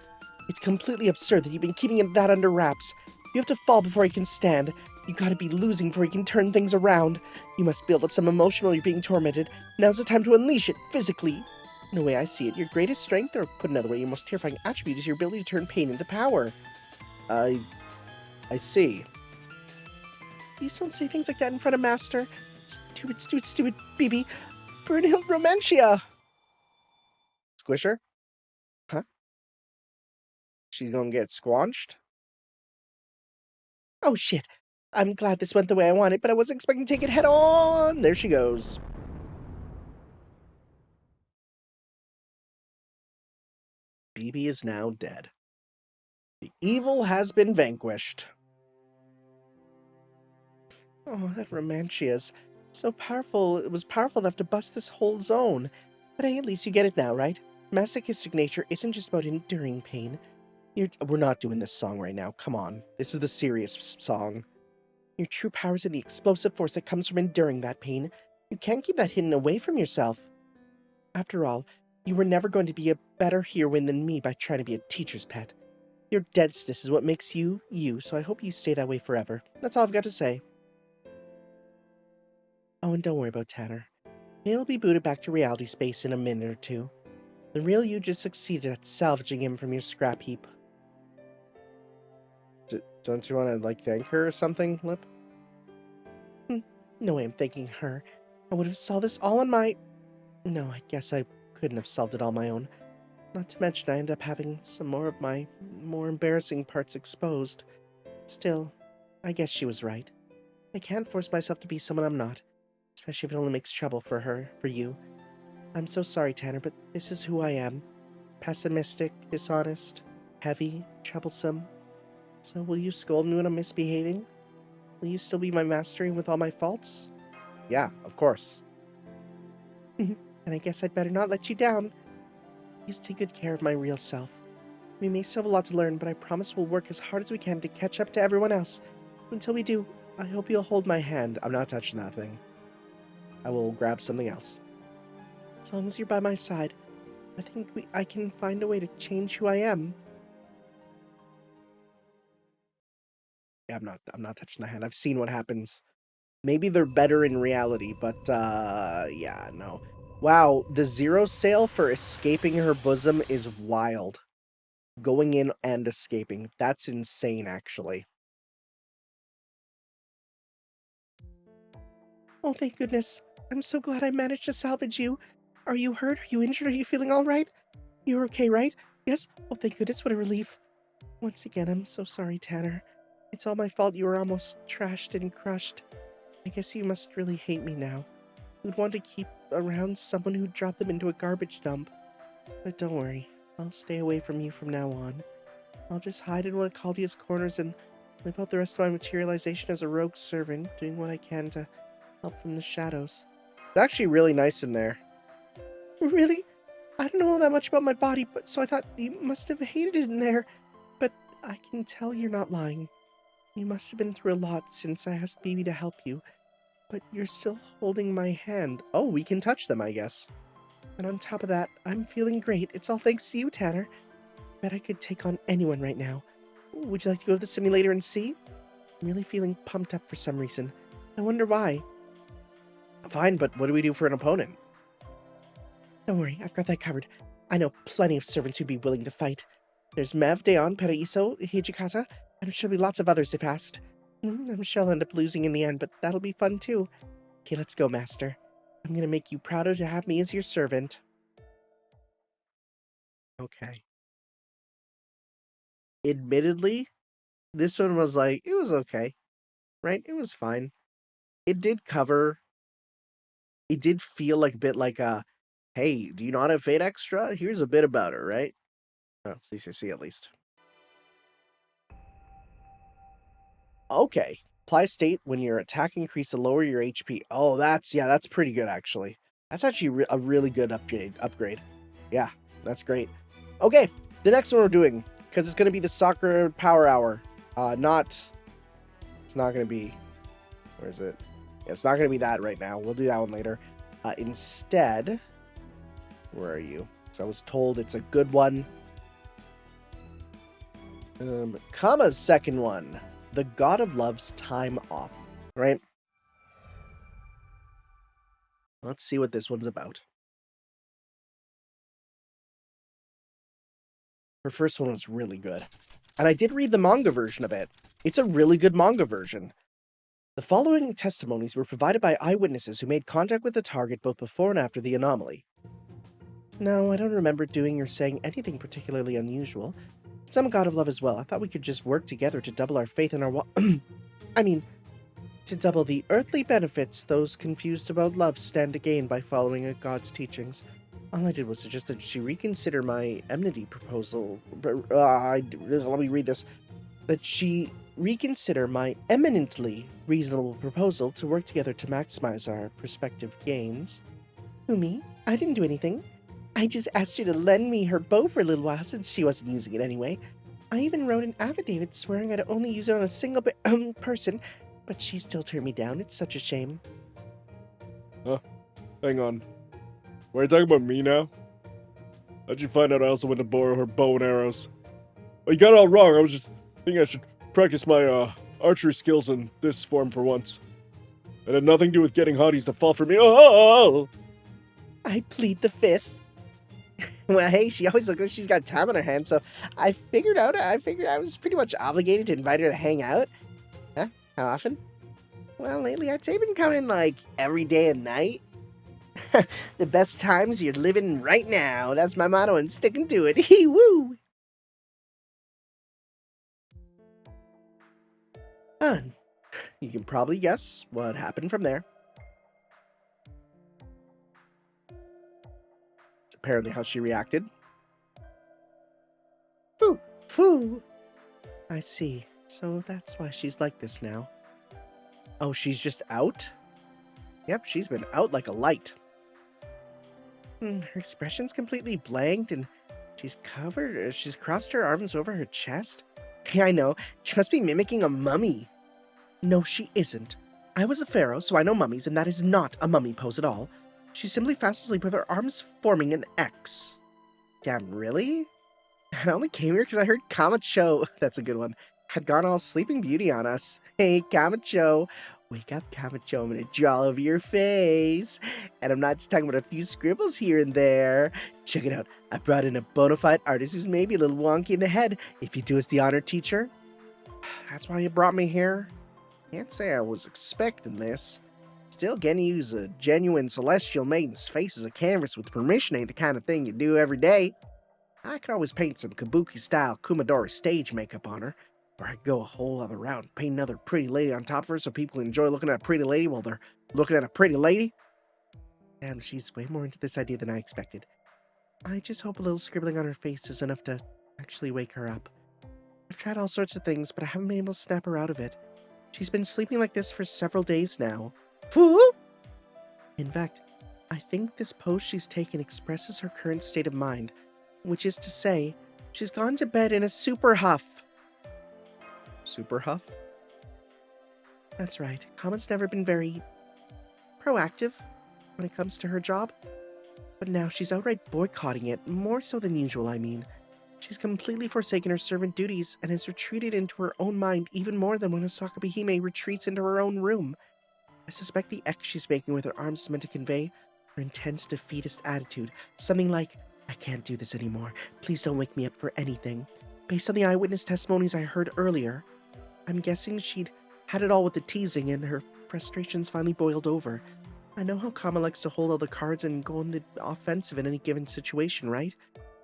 It's completely absurd that you've been keeping that under wraps. You have to fall before you can stand. You gotta be losing before you can turn things around. You must build up some emotion while you're being tormented. Now's the time to unleash it, physically. The way I see it, your greatest strength, or put another way, your most terrifying attribute is your ability to turn pain into power. I see. Please don't say things like that in front of Master. Stupid, stupid, stupid, BB. Brunhild Romantia! Squisher? Huh? She's gonna get squanched? Oh shit. I'm glad this went the way I wanted, but I wasn't expecting to take it head on. There she goes. BB is now dead. The evil has been vanquished. Oh, that Romantia's so powerful. It was powerful enough to bust this whole zone. But hey, at least you get it now, right? Masochistic nature isn't just about enduring pain. We're not doing this song right now. Come on. This is the serious song. Your true power is in the explosive force that comes from enduring that pain. You can't keep that hidden away from yourself. After all, you were never going to be a better heroine than me by trying to be a teacher's pet. Your deadness is what makes you, you, so I hope you stay that way forever. That's all I've got to say. Oh, and don't worry about Tanner. He'll be booted back to reality space in a minute or two. The real you just succeeded at salvaging him from your scrap heap. Don't you want to, like, thank her or something, Lip? No way I'm thanking her. I would have solved this all on my... No, I guess I couldn't have solved it all on my own. Not to mention I ended up having some more of my more embarrassing parts exposed. Still, I guess she was right. I can't force myself to be someone I'm not, especially if it only makes trouble for you. I'm so sorry, Tanner, but this is who I am. Pessimistic, dishonest, heavy, troublesome. So will you scold me when I'm misbehaving? Will you still be my master with all my faults? Yeah, of course. And I guess I'd better not let you down. Please take good care of my real self. We may still have a lot to learn, but I promise we'll work as hard as we can to catch up to everyone else. Until we do, I hope you'll hold my hand. I'm not touching that thing. I will grab something else. As long as you're by my side, I think I can find a way to change who I am. Yeah, I'm not touching the hand. I've seen what happens. Maybe they're better in reality, but yeah, no. Wow, the zero sale for escaping her bosom is wild. Going in and escaping. That's insane, actually. Oh, thank goodness. I'm so glad I managed to salvage you. Are you hurt? Are you injured? Are you feeling all right? You're okay, right? Yes? Oh, thank goodness. What a relief. Once again, I'm so sorry, Tanner. It's all my fault you were almost trashed and crushed. I guess you must really hate me now. You'd want to keep around someone who dropped them into a garbage dump. But don't worry. I'll stay away from you from now on. I'll just hide in one of Caldia's corners and live out the rest of my materialization as a rogue servant, doing what I can to help from the shadows. It's actually really nice in there. Really? I don't know all that much about my body, but so I thought you must have hated it in there. But I can tell you're not lying. You must have been through a lot since I asked BB to help you. But you're still holding my hand. Oh, we can touch them, I guess. And on top of that, I'm feeling great. It's all thanks to you, Tanner. Bet I could take on anyone right now. Would you like to go to the simulator and see? I'm really feeling pumped up for some reason. I wonder why. Fine, but what do we do for an opponent? Don't worry, I've got that covered. I know plenty of servants who'd be willing to fight. There's Mev, Daon, Paraiso, Hijikata, and I'm sure there'll be lots of others if asked. I'm sure I'll end up losing in the end, but that'll be fun too. Okay, let's go, Master. I'm gonna make you prouder to have me as your servant. Okay. Admittedly, this one was like, it was okay, right? It was fine. It did feel like a bit like a, hey, do you not have Fate Extra? Here's a bit about her, right? Oh, CCC at least. Okay. Apply state when your attack increase to lower your HP. Oh, that's pretty good actually. That's actually a really good upgrade. Yeah, that's great. Okay, the next one we're doing, because it's going to be the Sakura Power Hour. It's not going to be, where is it? Yeah, it's not going to be that right now. We'll do that one later. Instead, where are you? So I was told it's a good one. Kama's second one. The God of Love's Time Off, right? Let's see what this one's about. Her first one was really good. And I did read the manga version of it. It's a really good manga version. The following testimonies were provided by eyewitnesses who made contact with the target both before and after the anomaly. No, I don't remember doing or saying anything particularly unusual. Since I'm a God of Love as well, I thought we could just work together to double our faith in our to double the earthly benefits those confused about love stand to gain by following a god's teachings. All I did was suggest that she reconsider my enmity proposal. Let me read this. That she reconsider my eminently reasonable proposal to work together to maximize our prospective gains. Who, me? I didn't do anything. I just asked her to lend me her bow for a little while since she wasn't using it anyway. I even wrote an affidavit swearing I'd only use it on a single person, but she still turned me down. It's such a shame. Hang on. Were you talking about me now? How'd you find out I also went to borrow her bow and arrows? Well, you got it all wrong. I was just thinking I should practice my archery skills in this form for once. It had nothing to do with getting hotties to fall for me. Oh! I plead the fifth. Well, hey, she always looks like she's got time on her hands, so I figured I was pretty much obligated to invite her to hang out. Huh? How often? Well, lately I'd say been coming like every day and night. The best times you're living right now. That's my motto and sticking to it. Woo! Fun. You can probably guess what happened from there. It's apparently how she reacted. Foo! Foo! I see. So that's why she's like this now. Oh, she's just out? Yep, she's been out like a light. Her expression's completely blanked and she's crossed her arms over her chest. Yeah, I know. She must be mimicking a mummy. No, she isn't. I was a pharaoh, so I know mummies, and that is not a mummy pose at all. She's simply fast asleep with her arms forming an X. Damn, really? I only came here because I heard Camacho, that's a good one, had gone all Sleeping Beauty on us. Hey, Camacho. Wake up, Camacho. I'm going to draw all over your face. And I'm not just talking about a few scribbles here and there. Check it out. I brought in a bona fide artist who's maybe a little wonky in the head. If you do as the honor teacher. That's why you brought me here. Can't say I was expecting this. Still, getting to use a genuine celestial maiden's face as a canvas with permission ain't the kind of thing you do every day. I could always paint some kabuki-style Kumadori stage makeup on her. Or I could go a whole other route and paint another pretty lady on top of her so people enjoy looking at a pretty lady while they're looking at a pretty lady. Damn, she's way more into this idea than I expected. I just hope a little scribbling on her face is enough to actually wake her up. I've tried all sorts of things, but I haven't been able to snap her out of it. She's been sleeping like this for several days now. Fool! In fact, I think this pose she's taken expresses her current state of mind, which is to say, she's gone to bed in a super huff. Super huff? That's right. Kama's never been very proactive when it comes to her job. But now she's outright boycotting it, more so than usual, I mean. She's completely forsaken her servant duties and has retreated into her own mind even more than when Osaka Hime retreats into her own room. I suspect the X she's making with her arms is meant to convey, Her intense defeatist attitude, something like, "I can't do this anymore, please don't wake me up for anything." Based on the eyewitness testimonies I heard earlier, I'm guessing she'd had it all with the teasing and her frustrations finally boiled over. I know how Kama likes to hold all the cards and go on the offensive in any given situation, right?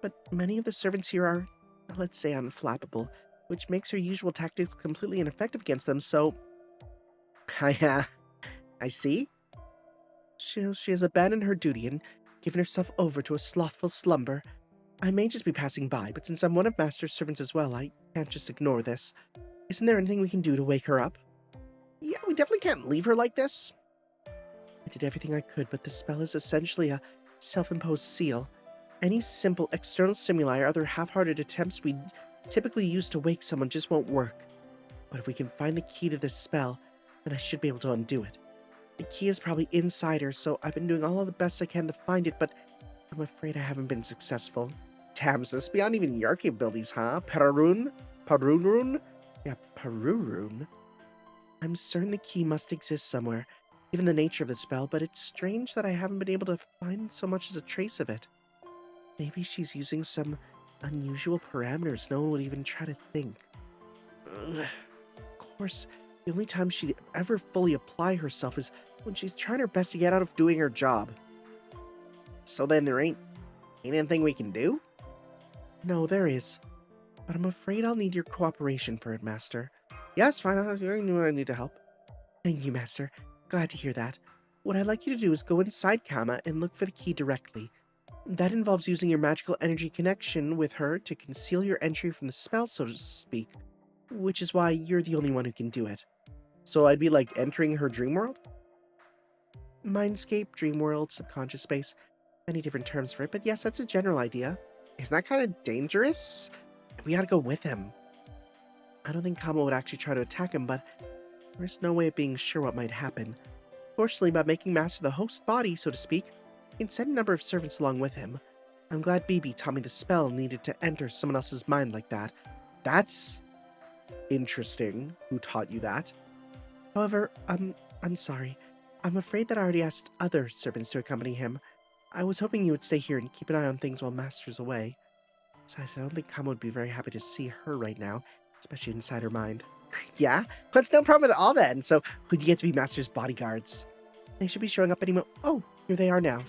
But many of the servants here are, let's say, unflappable, which makes her usual tactics completely ineffective against them, so... I see. She has abandoned her duty and given herself over to a slothful slumber. I may just be passing by, but since I'm one of Master's servants as well, I can't just ignore this. Isn't there anything we can do to wake her up? Yeah, we definitely can't leave her like this. I did everything I could, but the spell is essentially a self-imposed seal. Any simple external stimuli or other half-hearted attempts we typically use to wake someone just won't work. But if we can find the key to this spell, then I should be able to undo it. The key is probably inside her, so I've been doing all of the best I can to find it, but I'm afraid I haven't been successful. Tabs, this beyond even your capabilities, huh? Parurun? Yeah, Parurun. I'm certain the key must exist somewhere, given the nature of the spell, but it's strange that I haven't been able to find so much as a trace of it. Maybe she's using some unusual parameters no one would even try to think. Of course, the only time she'd ever fully apply herself is when she's trying her best to get out of doing her job. So then there ain't anything we can do? No, there is. But I'm afraid I'll need your cooperation for it, Master. Yes, fine, I knew I need to help. Thank you, Master. Glad to hear that. What I'd like you to do is go inside Kama and look for the key directly. That involves using your magical energy connection with her to conceal your entry from the spell, so to speak, which is why you're the only one who can do it. So I'd be like entering her dream world? Mindscape, dream world, subconscious space, many different terms for it, but yes, that's a general idea. Isn't that kind of dangerous? We gotta go with him. I don't think Kama would actually try to attack him, but there's no way of being sure what might happen. Fortunately, by making Master the host body, so to speak, he can send a number of servants along with him. I'm glad BB taught me the spell needed to enter someone else's mind like that. That's interesting. Who taught you that? However, I'm sorry. I'm afraid that I already asked other servants to accompany him. I was hoping you would stay here and keep an eye on things while Master's away. Besides, I don't think Kama would be very happy to see her right now, especially inside her mind. Yeah? That's no problem at all then. So, who'd you get to be Master's bodyguards? They should be showing up any Oh, here they are now.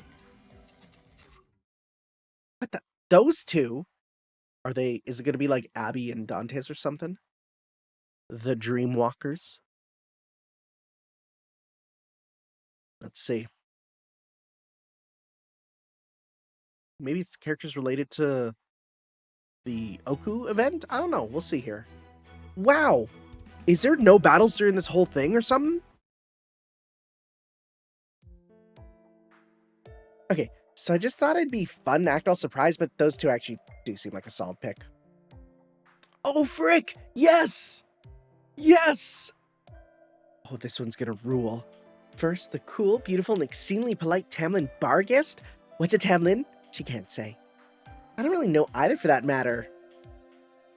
What the? Those two? Are they... Is it going to be like Abby and Dante's or something? The Dreamwalkers? Let's see. Maybe it's characters related to the Oku event? I don't know. We'll see here. Wow! Is there no battles during this whole thing or something? Okay, so I just thought it'd be fun to act all surprised, but those two actually do seem like a solid pick. Oh, frick! Yes! Yes! Oh, this one's gonna rule. First, the cool, beautiful, and exceedingly polite Tamlin Barghest? What's a Tamlin? She can't say. I don't really know either for that matter.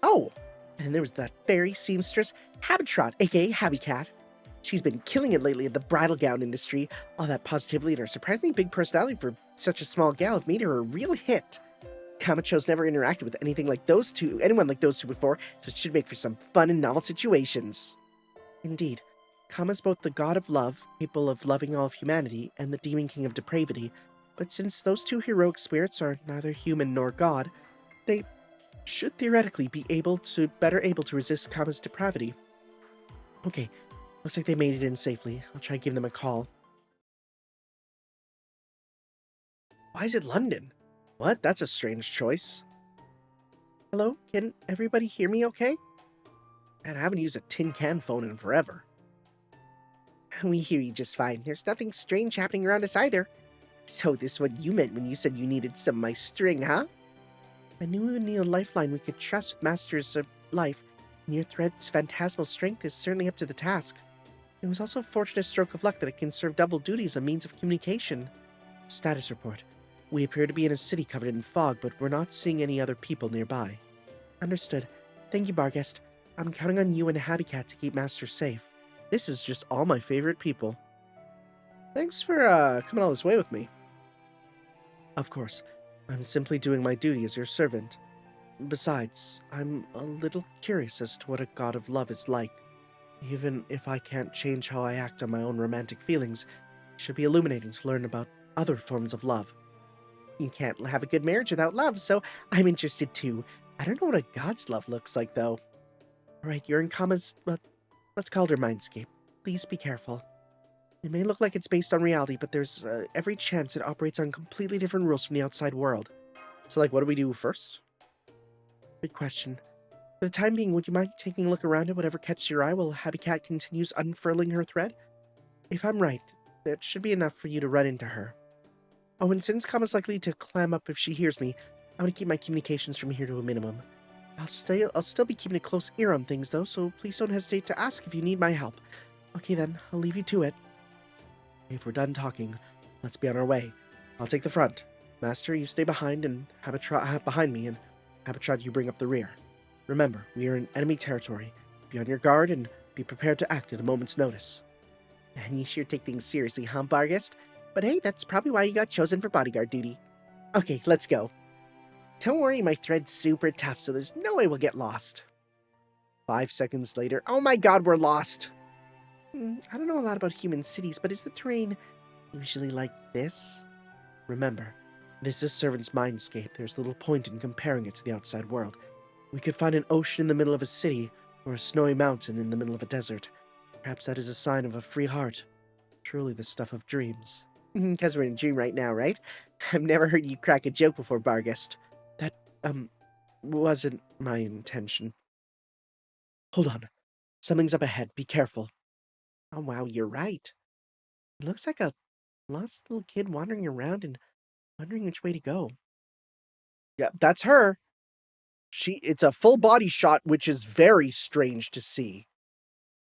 Oh, and then there was that fairy seamstress, Habitrot, aka Habicat. She's been killing it lately in the bridal gown industry. All that positivity and her surprisingly big personality for such a small gal have made her a real hit. Kamacho's never interacted with anyone like those two before, so it should make for some fun and novel situations. Indeed, Kama's both the god of love, capable of loving all of humanity, and the demon king of depravity, but since those two heroic spirits are neither human nor god, they should theoretically be better able to resist Kama's depravity. Okay, looks like they made it in safely. I'll try to give them a call. Why is it London? What? That's a strange choice. Hello? Can everybody hear me okay? Man, I haven't used a tin can phone in forever. We hear you just fine. There's nothing strange happening around us either. So this is what you meant when you said you needed some of my string, huh? I knew we would need a lifeline we could trust with Master's life, and your thread's phantasmal strength is certainly up to the task. It was also a fortunate stroke of luck that it can serve double duty as a means of communication. Status report. We appear to be in a city covered in fog, but we're not seeing any other people nearby. Understood. Thank you, Barghest. I'm counting on you and Habicat to keep Master safe. This is just all my favorite people. Thanks for coming all this way with me. Of course, I'm simply doing my duty as your servant. Besides, I'm a little curious as to what a god of love is like. Even if I can't change how I act on my own romantic feelings, it should be illuminating to learn about other forms of love. You can't have a good marriage without love, so I'm interested too. I don't know what a god's love looks like, though. Alright, you're in Kama's, let's call it her mindscape. Please be careful. It may look like it's based on reality, but there's every chance it operates on completely different rules from the outside world. So, like, what do we do first? Good question. For the time being, would you mind taking a look around at whatever catches your eye while Happy Cat continues unfurling her thread? If I'm right, that should be enough for you to run into her. Oh, and since Kama's likely to clam up if she hears me, I'm gonna keep my communications from here to a minimum. I'll still be keeping a close ear on things, though, so please don't hesitate to ask if you need my help. Okay then, I'll leave you to it. If we're done talking, let's be on our way. I'll take the front. Master, you stay behind and behind me, and Habitrot, you bring up the rear. Remember, we are in enemy territory. Be on your guard and be prepared to act at a moment's notice. And you sure take things seriously, huh, Barghest? But hey, that's probably why you got chosen for bodyguard duty. Okay, let's go. Don't worry, my thread's super tough, so there's no way we'll get lost. 5 seconds later, oh my god, we're lost! I don't know a lot about human cities, but is the terrain usually like this? Remember, this is Servant's mindscape. There's little point in comparing it to the outside world. We could find an ocean in the middle of a city, or a snowy mountain in the middle of a desert. Perhaps that is a sign of a free heart. Truly the stuff of dreams. Because we're in a dream right now, right? I've never heard you crack a joke before, Barghest. That, wasn't my intention. Hold on. Something's up ahead. Be careful. Oh, wow, you're right. It looks like a lost little kid wandering around and wondering which way to go. Yeah, that's her. It's a full body shot, which is very strange to see.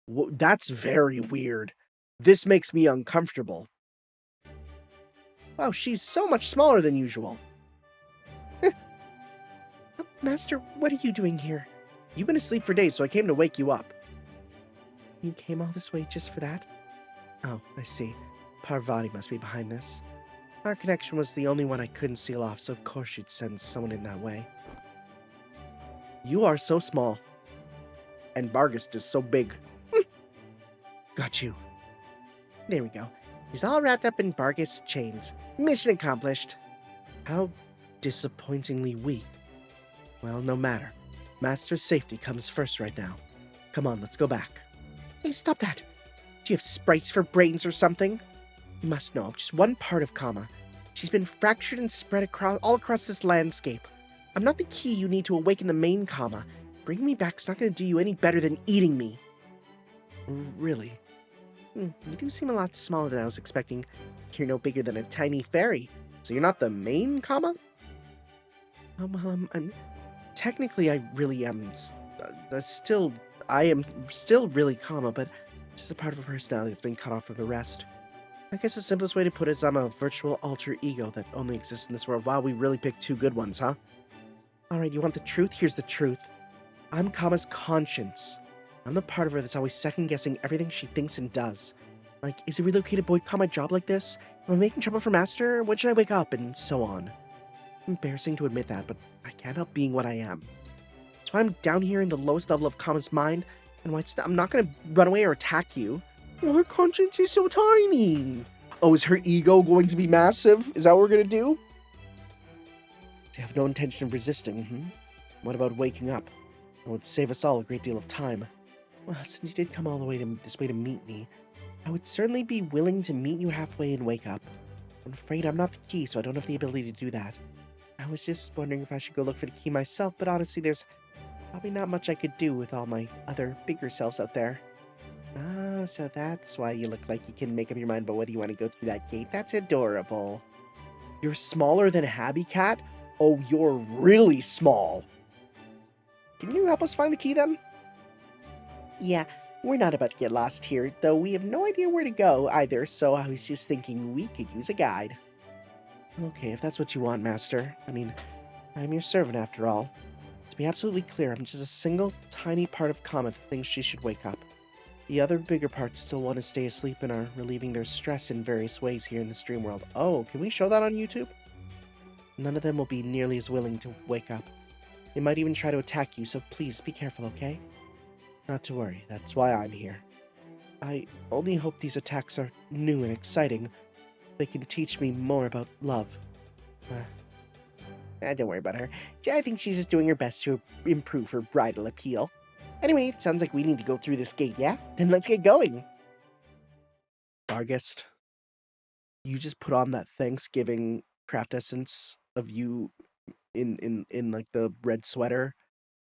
That's very weird. This makes me uncomfortable. Wow, she's so much smaller than usual. Master, what are you doing here? You've been asleep for days, so I came to wake you up. You came all this way just for that? Oh, I see. Parvati must be behind this. Our connection was the only one I couldn't seal off, so of course she'd send someone in that way. You are so small. And Barghest is so big. Got you. There we go. He's all wrapped up in Barghest chains. Mission accomplished. How disappointingly weak. Well, no matter. Master's safety comes first right now. Come on, let's go back. Hey, stop that! Do you have sprites for brains or something? You must know, I'm just one part of Kama. She's been fractured and spread all across this landscape. I'm not the key you need to awaken the main Kama. Bringing me back's not going to do you any better than eating me. Really? You do seem a lot smaller than I was expecting. You're no bigger than a tiny fairy. So you're not the main Kama? Technically I really am I am still really Kama, but just a part of a personality that's been cut off from the rest. I guess the simplest way to put it is I'm a virtual alter ego that only exists in this world. Wow, we really picked two good ones, huh? Alright, you want the truth? Here's the truth. I'm Kama's conscience. I'm the part of her that's always second-guessing everything she thinks and does. Like, is a relocated boy Kama job like this? Am I making trouble for Master? When should I wake up? And so on. Embarrassing to admit that, but I can't help being what I am. That's why I'm down here in the lowest level of Kama's mind, and why I'm not gonna run away or attack you. Well, her conscience is so tiny. Oh, is her ego going to be massive? Is that what we're gonna do? You have no intention of resisting, What about waking up? It would save us all a great deal of time. Well, since you did come all the way this way to meet me, I would certainly be willing to meet you halfway and wake up. I'm afraid I'm not the key, so I don't have the ability to do that. I was just wondering if I should go look for the key myself, but honestly, there's probably not much I could do with all my other bigger selves out there. Oh, so that's why you look like you can make up your mind about whether you want to go through that gate. That's adorable. You're smaller than Happy Cat? Oh, you're really small. Can you help us find the key then? Yeah, we're not about to get lost here, though we have no idea where to go either, so I was just thinking we could use a guide. Okay, if that's what you want, Master. I mean, I'm your servant after all. To be absolutely clear, I'm just a single, tiny part of Kama that thinks she should wake up. The other bigger parts still want to stay asleep and are relieving their stress in various ways here in this dream world. Oh, can we show that on YouTube? none of them will be nearly as willing to wake up. They might even try to attack you, so please be careful, okay? Not to worry, that's why I'm here. I only hope these attacks are new and exciting. They can teach me more about love. Don't worry about her. I think she's just doing her best to improve her bridal appeal. Anyway, it sounds like we need to go through this gate, yeah? Then let's get going. Dargest, you just put on that Thanksgiving craft essence of you in like the red sweater,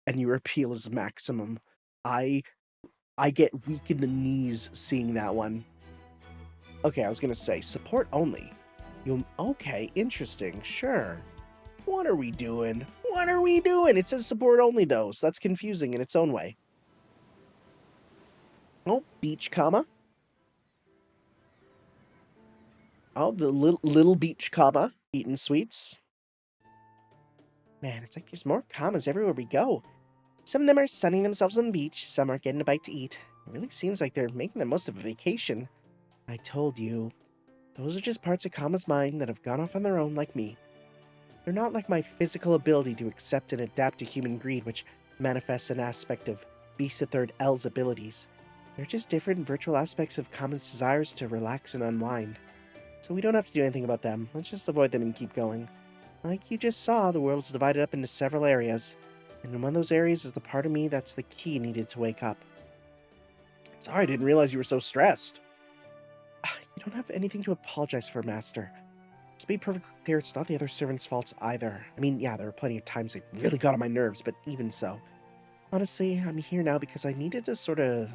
and your appeal is maximum. I get weak in the knees seeing that one. Okay, I was gonna say support only. Okay, interesting, sure. What are we doing? What are we doing? It says support only though, so that's confusing in its own way. Oh, beach comma. Oh, the little beach comma. Eating sweets. Man, it's like there's more commas everywhere we go. Some of them are sunning themselves on the beach, some are getting a bite to eat. It really seems like they're making the most of a vacation. I told you. Those are just parts of Kama's mind that have gone off on their own like me. They're not like my physical ability to accept and adapt to human greed, which manifests an aspect of Beast the Third L's abilities. They're just different virtual aspects of Kama's desires to relax and unwind. So we don't have to do anything about them. Let's just avoid them and keep going. Like you just saw, the world is divided up into several areas, and in one of those areas is the part of me that's the key needed to wake up. Sorry, I didn't realize you were so stressed. You don't have anything to apologize for, Master. To be perfectly clear, it's not the other servants' faults either. I mean, yeah, there were plenty of times they really got on my nerves, but even so. Honestly, I'm here now because I needed to sort of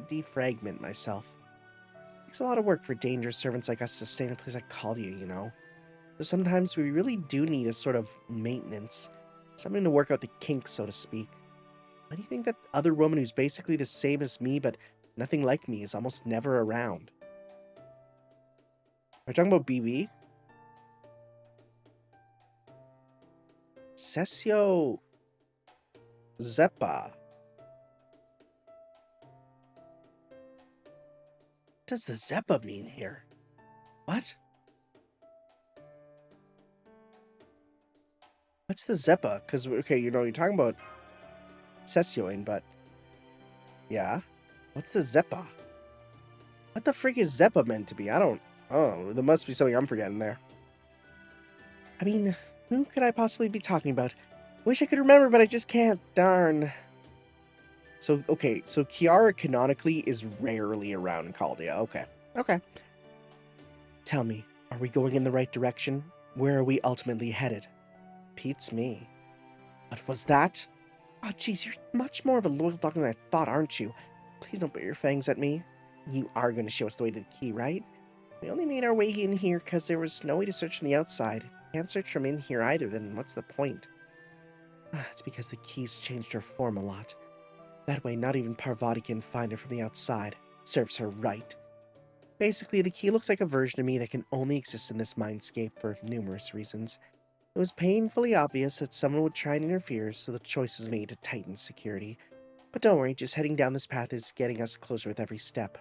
defragment myself. It takes a lot of work for dangerous servants like us to stay in a place like Caldia, you know? So sometimes we really do need a sort of maintenance. Something to work out the kinks, so to speak. Why do you think that other woman who's basically the same as me, but nothing like me, is almost never around? Are we talking about BB? Sessio Zeppa. What does the Zeppa mean here? What? What's the Zeppa? Because, okay, you know, you're talking about Sessioing, but... yeah. What's the Zeppa? What the freak is Zeppa meant to be? I don't... oh, there must be something I'm forgetting there. I mean, who could I possibly be talking about? Wish I could remember, but I just can't. Darn. So, okay, so Kiara canonically is rarely around Caldia. Okay. Okay. Tell me, are we going in the right direction? Where are we ultimately headed? Beats me. What was that? Oh, geez, you're much more of a loyal dog than I thought, aren't you? Please don't put your fangs at me. You are going to show us the way to the key, right? We only made our way in here because there was no way to search from the outside. If we can't search from in here either, then what's the point? It's because the key's changed her form a lot. That way, not even Parvati can find her from the outside. Serves her right. Basically, the key looks like a version of me that can only exist in this mindscape for numerous reasons. It was painfully obvious that someone would try and interfere, so the choice was made to tighten security. But don't worry, just heading down this path is getting us closer with every step.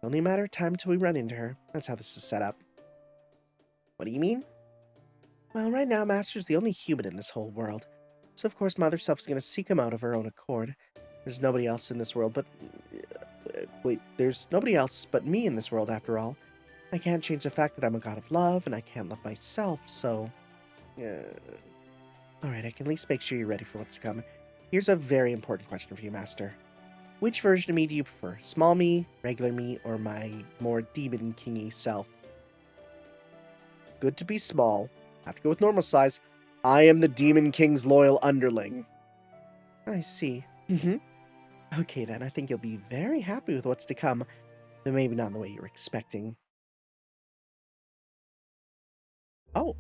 Only a matter of time until we run into her. That's how this is set up. What do you mean? Well, right now, Master's the only human in this whole world. So of course Mother Self is going to seek him out of her own accord. There's nobody else in this world but... wait, there's nobody else but me in this world, after all. I can't change the fact that I'm a god of love, and I can't love myself, so... Alright, I can at least make sure you're ready for what's to come. Here's a very important question for you, Master. Which version of me do you prefer? Small me, regular me, or my more demon kingy self? Good to be small. Have to go with normal size. I am the Demon King's loyal underling. I see. Okay then, I think you'll be very happy with what's to come, but maybe not in the way you're expecting. Oh.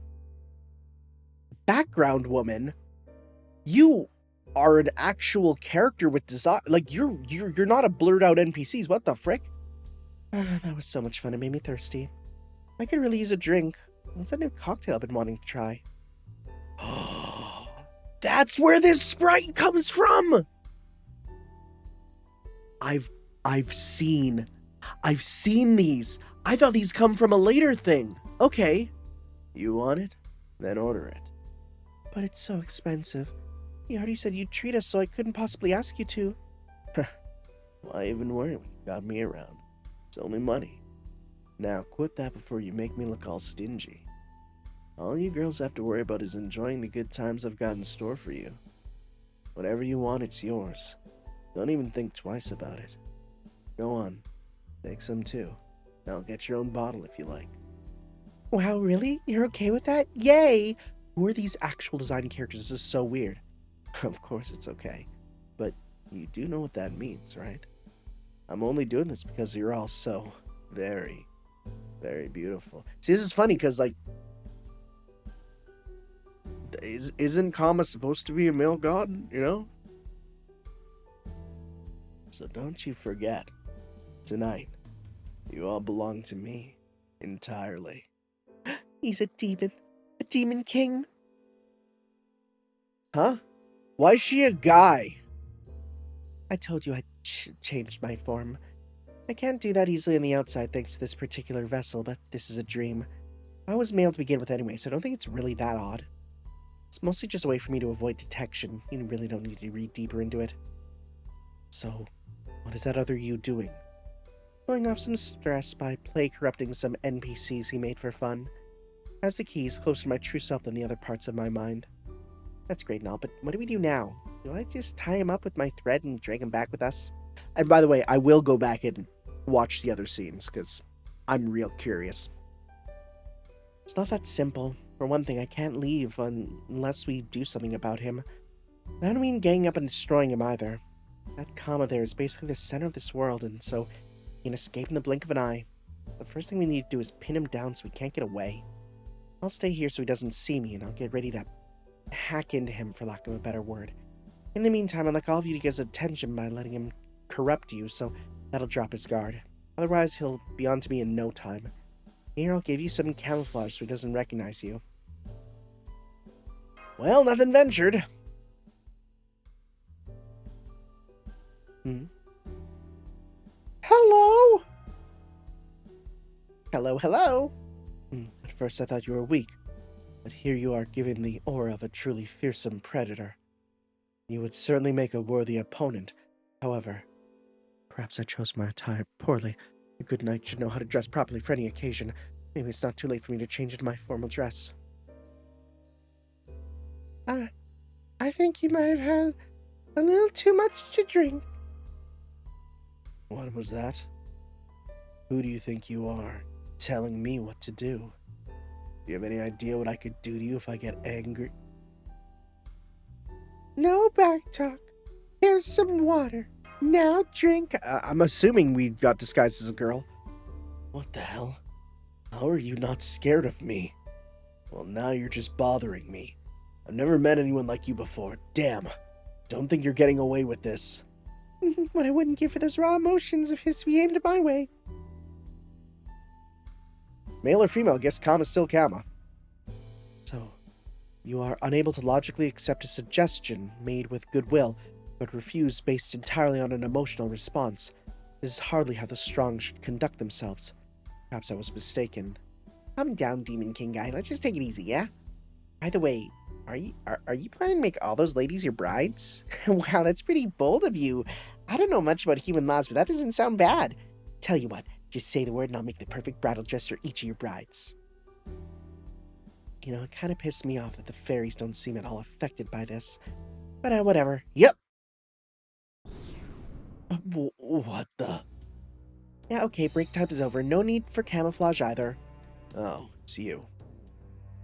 Background woman? You are an actual character with design. Like, you're not a blurred out NPCs. What the frick? That was so much fun. It made me thirsty. I could really use a drink. What's that new cocktail I've been wanting to try? That's where this sprite comes from! I've seen these. I thought these come from a later thing. Okay. You want it? Then order it. But it's so expensive. You already said you'd treat us, so I couldn't possibly ask you to. Why even worry when you got me around? It's only money. Now, quit that before you make me look all stingy. All you girls have to worry about is enjoying the good times I've got in store for you. Whatever you want, it's yours. Don't even think twice about it. Go on, take some too. I'll get your own bottle if you like. Wow, really? You're okay with that? Yay! Who are these actual design characters? This is so weird. Of course it's okay. But you do know what that means, right? I'm only doing this because you're all so very, very beautiful. See, this is funny because, like, isn't Kama supposed to be a male god, you know? So don't you forget, tonight, you all belong to me entirely. He's a demon king. Huh? Why is she a guy? I told you I changed my form. I can't do that easily on the outside thanks to this particular vessel, but this is a dream. I was male to begin with anyway, so I don't think it's really that odd. It's mostly just a way for me to avoid detection. You really don't need to read deeper into it. So, what is that other you doing? Blowing off some stress by play-corrupting some NPCs he made for fun. Has the keys closer to my true self than the other parts of my mind. That's great and all, but what do we do now? Do I just tie him up with my thread and drag him back with us? And by the way, I will go back and watch the other scenes, because I'm real curious. It's not that simple. For one thing, I can't leave unless we do something about him. And I don't mean ganging up and destroying him either. That Kama there is basically the center of this world, and so he can escape in the blink of an eye. The first thing we need to do is pin him down so he can't get away. I'll stay here so he doesn't see me, and I'll get ready to hack into him, for lack of a better word. In the meantime, I'd like all of you to get his attention by letting him corrupt you, so that'll drop his guard. Otherwise, he'll be on to me in no time. Here, I'll give you some camouflage so he doesn't recognize you. Well, nothing ventured. Hello? Hello? At first I thought you were weak, but here you are given the aura of a truly fearsome predator. You would certainly make a worthy opponent. However, perhaps I chose my attire poorly. A good knight should know how to dress properly for any occasion. Maybe it's not too late for me to change into my formal dress. I think you might have had a little too much to drink. What was that? Who do you think you are, telling me what to do? Do you have any idea what I could do to you if I get angry? No backtalk. Here's some water. Now drink. I'm assuming we got disguised as a girl. What the hell? How are you not scared of me? Well, now you're just bothering me. I've never met anyone like you before. Damn. Don't think you're getting away with this. What I wouldn't give for those raw emotions of his to be aimed my way. Male or female, I guess Kama's still Kama. So, you are unable to logically accept a suggestion made with goodwill, but refuse based entirely on an emotional response. This is hardly how the strong should conduct themselves. Perhaps I was mistaken. Calm down, Demon King guy. Let's just take it easy, yeah? By the way, are you planning to make all those ladies your brides? Wow, that's pretty bold of you. I don't know much about human laws, but that doesn't sound bad. Tell you what, just say the word and I'll make the perfect bridal dress for each of your brides. You know, it kind of pissed me off that the fairies don't seem at all affected by this. But whatever. Yep. What the? Yeah, okay, break time is over. No need for camouflage either. Oh, it's you.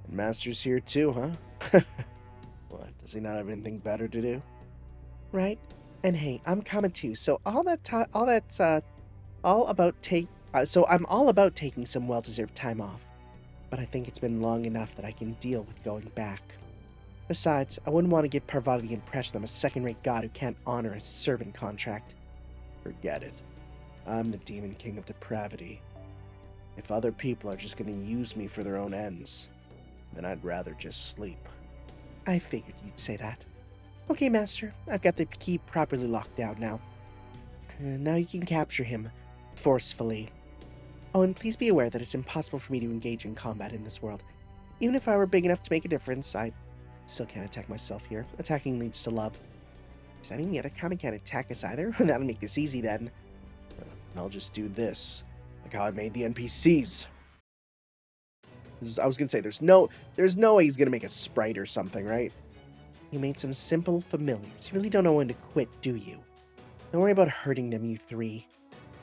And Master's here too, huh? What, does he not have anything better to do? Right? And hey, I'm coming too, so I'm all about taking some well-deserved time off. But I think it's been long enough that I can deal with going back. Besides, I wouldn't want to give Parvati the impression I'm a second-rate god who can't honor a servant contract. Forget it. I'm the Demon King of Depravity. If other people are just going to use me for their own ends, then I'd rather just sleep. I figured you'd say that. Okay, Master, I've got the key properly locked down now. Now you can capture him, forcefully. Oh, and please be aware that it's impossible for me to engage in combat in this world. Even if I were big enough to make a difference, I still can't attack myself here. Attacking leads to love. Does that mean the other county can't attack us either? That'll make this easy then. I'll just do this. Like how I made the NPCs. I was gonna say, there's no way he's gonna make a sprite or something, right? You made some simple familiars. You really don't know when to quit, do you? Don't worry about hurting them, you three.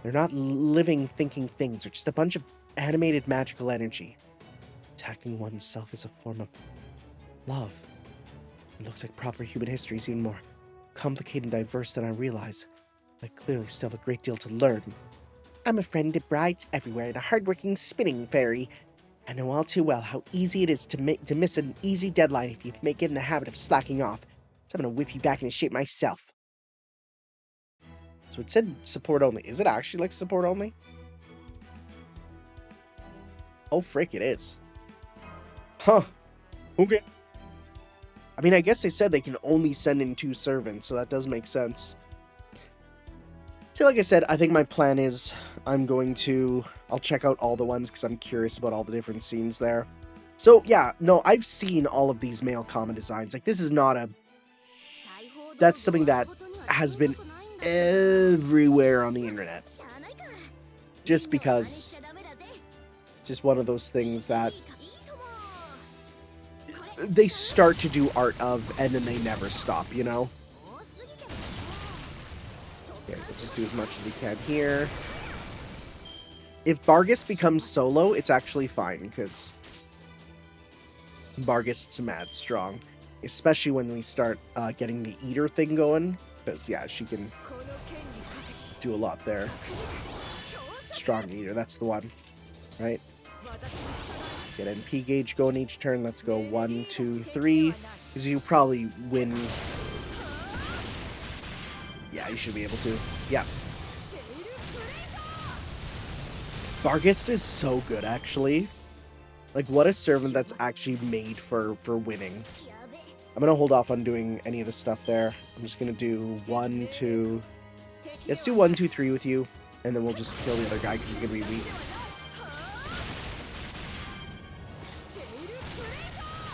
They're not living, thinking things. They're just a bunch of animated magical energy. Attacking oneself is a form of love. It looks like proper human history is even more complicated and diverse than I realize. I clearly still have a great deal to learn. I'm a friend of brides everywhere and a hardworking spinning fairy. I know all too well how easy it is to miss an easy deadline if you get in the habit of slacking off. So I'm gonna whip you back into shape myself. So it said support only. Is it actually like support only? Oh frick, it is. Huh. Okay. I mean, I guess they said they can only send in 2 servants, so that does make sense. So like I said, I think my plan is I'll check out all the ones because I'm curious about all the different scenes there. So yeah, no, I've seen all of these male common designs. Like this is not that's something that has been everywhere on the internet. Just because, just one of those things that they start to do art of and then they never stop, you know? Okay, we'll just do as much as we can here. If Bargus becomes solo, it's actually fine, because Bargus is mad strong. Especially when we start getting the eater thing going. Because, yeah, she can do a lot there. Strong eater, that's the one. Right? Get NP gauge going each turn. Let's go 1, 2, 3. Because you probably win. Yeah, you should be able to. Yeah. Bargus is so good, actually. Like, what a servant that's actually made for winning. I'm gonna hold off on doing any of the stuff there. I'm just gonna do 1, 2... Let's do 1, 2, 3 with you, and then we'll just kill the other guy because he's gonna be weak.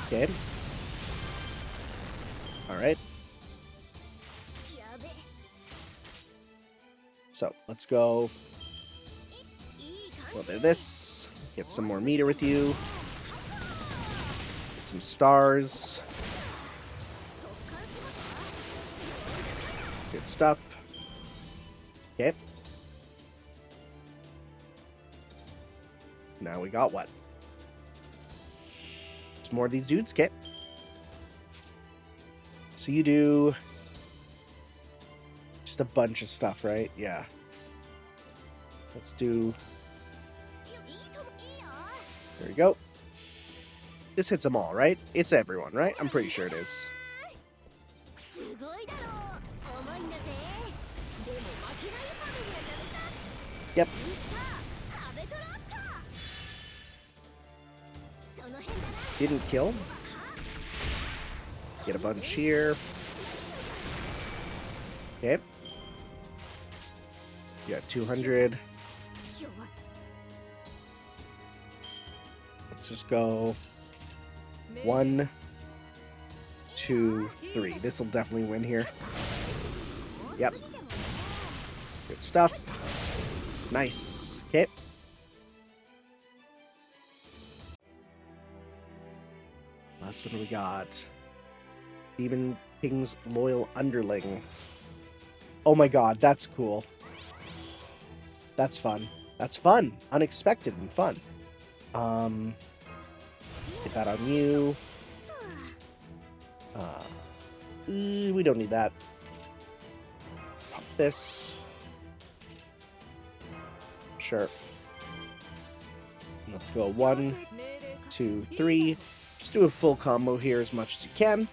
Okay. Alright. So, let's go. A little bit of this. Get some more meter with you. Get some stars. Good stuff. Okay. Now we got what? There's more of these dudes. Okay. So you do just a bunch of stuff, right? Yeah. Let's do... There we go. This hits them all, right? It's everyone, right? I'm pretty sure it is. Yep. Didn't kill. Get a bunch here. Okay. You got 200. Let's just go 1, 2, 3. This will definitely win here. Yep. Good stuff. Nice. Okay. Last one we got. Demon King's Loyal Underling. Oh my god, that's cool. That's fun. That's fun. Unexpected and fun. Get that on you. We don't need that. Pop this. Sure. Let's go 1, 2, 3. Just do a full combo here as much as you can.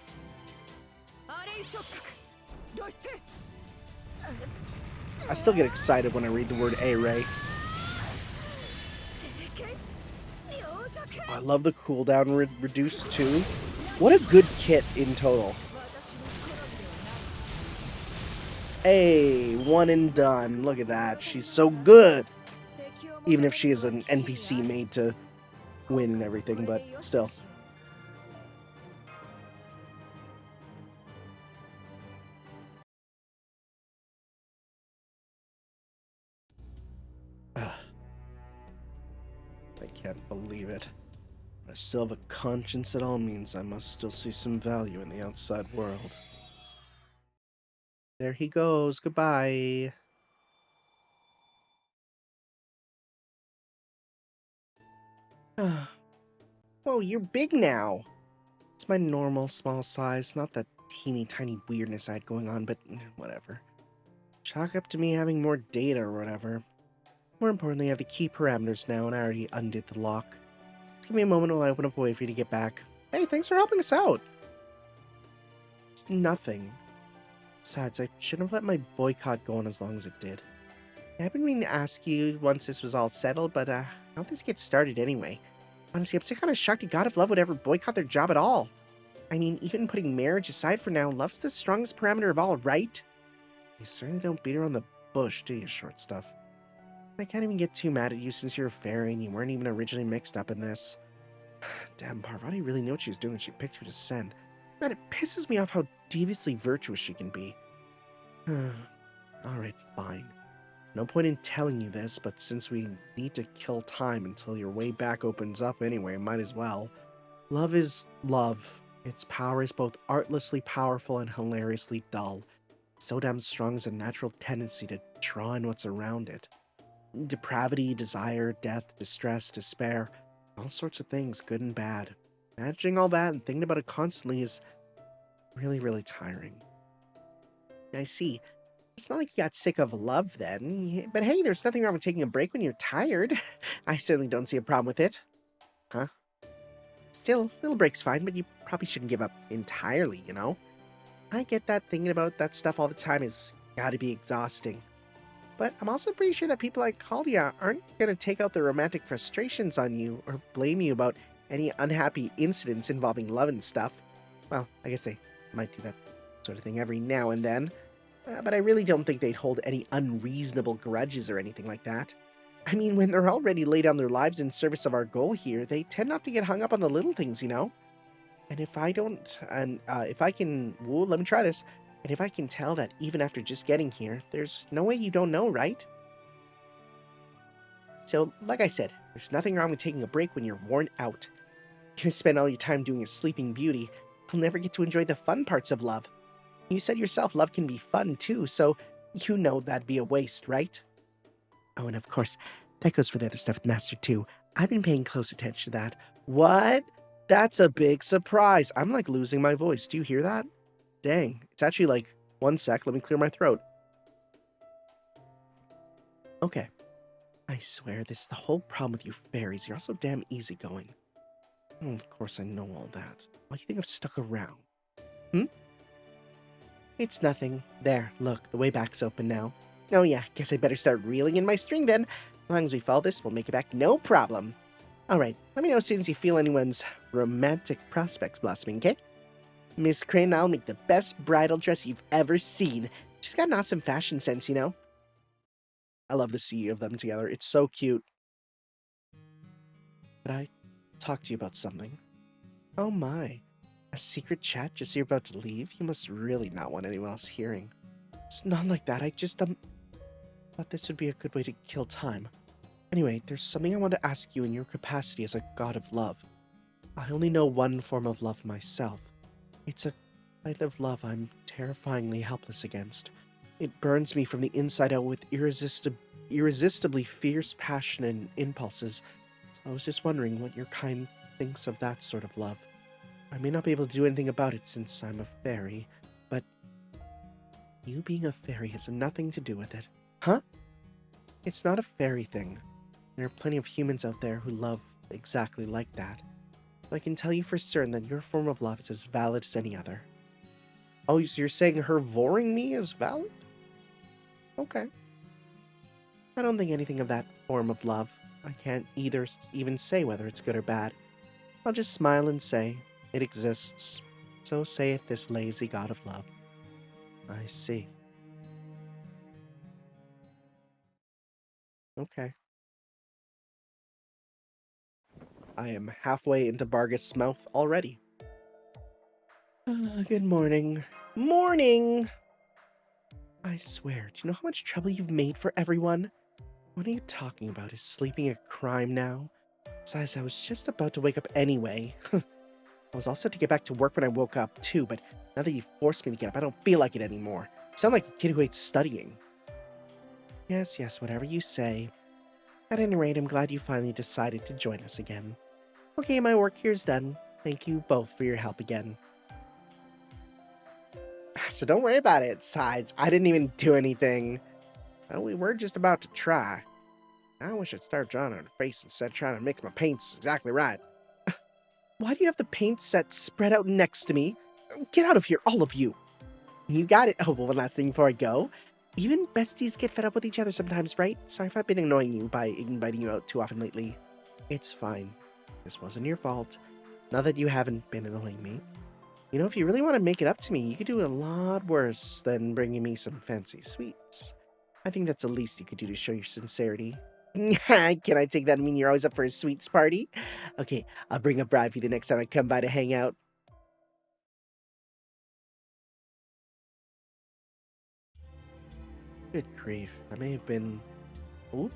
I still get excited when I read the word A-Ray. I love the cooldown reduced too. What a good kit in total. Hey, one and done. Look at that. She's so good. Even if she is an NPC made to win and everything, but still. Ugh. I can't believe it. I still have a conscience at all means I must still see some value in the outside world. There he goes. Goodbye. Oh, you're big now. It's my normal small size, not that teeny tiny weirdness I had going on, but whatever. Chalk up to me having more data or whatever. More importantly, I have the key parameters now, and I already undid the lock. Just give me a moment while I open up a way for you to get back. Hey, thanks for helping us out. It's nothing. Besides, I shouldn't have let my boycott go on as long as it did. I've been meaning to ask you once this was all settled, but how'd this get started anyway? Honestly, I'm still kind of shocked a god of love would ever boycott their job at all. I mean, even putting marriage aside for now, love's the strongest parameter of all, right? You certainly don't beat around the bush, do you, short stuff? I can't even get too mad at you since you're a fairy and you weren't even originally mixed up in this. Damn, Parvati really knew what she was doing when she picked you to send. Man, it pisses me off how deviously virtuous she can be. Alright, fine. No point in telling you this, but since we need to kill time until your way back opens up anyway, might as well. Love is love. Its power is both artlessly powerful and hilariously dull. So damn strong is a natural tendency to draw in what's around it. Depravity, desire, death, distress, despair, all sorts of things, good and bad. Managing all that and thinking about it constantly is really, really tiring. I see. It's not like you got sick of love then. But hey, there's nothing wrong with taking a break when you're tired. I certainly don't see a problem with it. Huh? Still, little break's fine, but you probably shouldn't give up entirely, you know? I get that thinking about that stuff all the time is gotta be exhausting. But I'm also pretty sure that people like Caldia aren't gonna take out their romantic frustrations on you or blame you about any unhappy incidents involving love and stuff. Well, I guess they might do that sort of thing every now and then. But I really don't think they'd hold any unreasonable grudges or anything like that. I mean, when they're already laid down their lives in service of our goal here, they tend not to get hung up on the little things, you know? And if I don't, and if I can, whoa, let me try this. And if I can tell that even after just getting here, there's no way you don't know, right? So, like I said, there's nothing wrong with taking a break when you're worn out. You're gonna spend all your time doing a sleeping beauty, you'll never get to enjoy the fun parts of love. You said yourself love can be fun too, so you know that'd be a waste, right? Oh, and of course, that goes for the other stuff with Master too. I've been paying close attention to that. What? That's a big surprise. I'm like losing my voice. Do you hear that? Dang. It's actually like, 1 sec, let me clear my throat. Okay. I swear, this is the whole problem with you fairies. You're also damn easygoing. Oh, of course I know all that. Why do you think I've stuck around? It's nothing. There, look, the way back's open now. Oh yeah, guess I better start reeling in my string then. As long as we follow this, we'll make it back no problem. Alright, let me know as soon as you feel anyone's romantic prospects blossoming, okay? Miss Crane, I'll make the best bridal dress you've ever seen. She's got an awesome fashion sense, you know? I love the see of them together. It's so cute. But I talk to you about something. Oh my. A secret chat just as you're about to leave? You must really not want anyone else hearing. It's not like that. I just, thought this would be a good way to kill time. Anyway, there's something I want to ask you in your capacity as a god of love. I only know one form of love myself. It's a kind of love I'm terrifyingly helpless against. It burns me from the inside out with irresistibly fierce passion and impulses. So I was just wondering what your kind thinks of that sort of love. I may not be able to do anything about it since I'm a fairy, but you being a fairy has nothing to do with it. Huh? It's not a fairy thing. There are plenty of humans out there who love exactly like that. So I can tell you for certain that your form of love is as valid as any other. Oh, so you're saying her voring me is valid? Okay. I don't think anything of that form of love. I can't even say whether it's good or bad. I'll just smile and say, it exists. So saith this lazy god of love. I see. Okay. I am halfway into Bargus' mouth already. Good morning. Morning! I swear, do you know how much trouble you've made for everyone? What are you talking about? Is sleeping a crime now? Besides, I was just about to wake up anyway. I was all set to get back to work when I woke up, too, but now that you forced me to get up, I don't feel like it anymore. You sound like a kid who hates studying. Yes, whatever you say. At any rate, I'm glad you finally decided to join us again. Okay, my work here's done. Thank you both for your help again. So don't worry about it, Sides. I didn't even do anything. Well, we were just about to try. I wish I'd start drawing on her face instead of trying to mix my paints exactly right. Why do you have the paint set spread out next to me? Get out of here, all of you. You got it. Oh, well, one last thing before I go. Even besties get fed up with each other sometimes, right? Sorry if I've been annoying you by inviting you out too often lately. It's fine. This wasn't your fault. Not that you haven't been annoying me. You know, if you really want to make it up to me, you could do a lot worse than bringing me some fancy sweets. I think that's the least you could do to show your sincerity. Can I take that and mean you're always up for a sweets party? Okay, I'll bring a bribe for you the next time I come by to hang out. Good grief, that may have been... Ooh.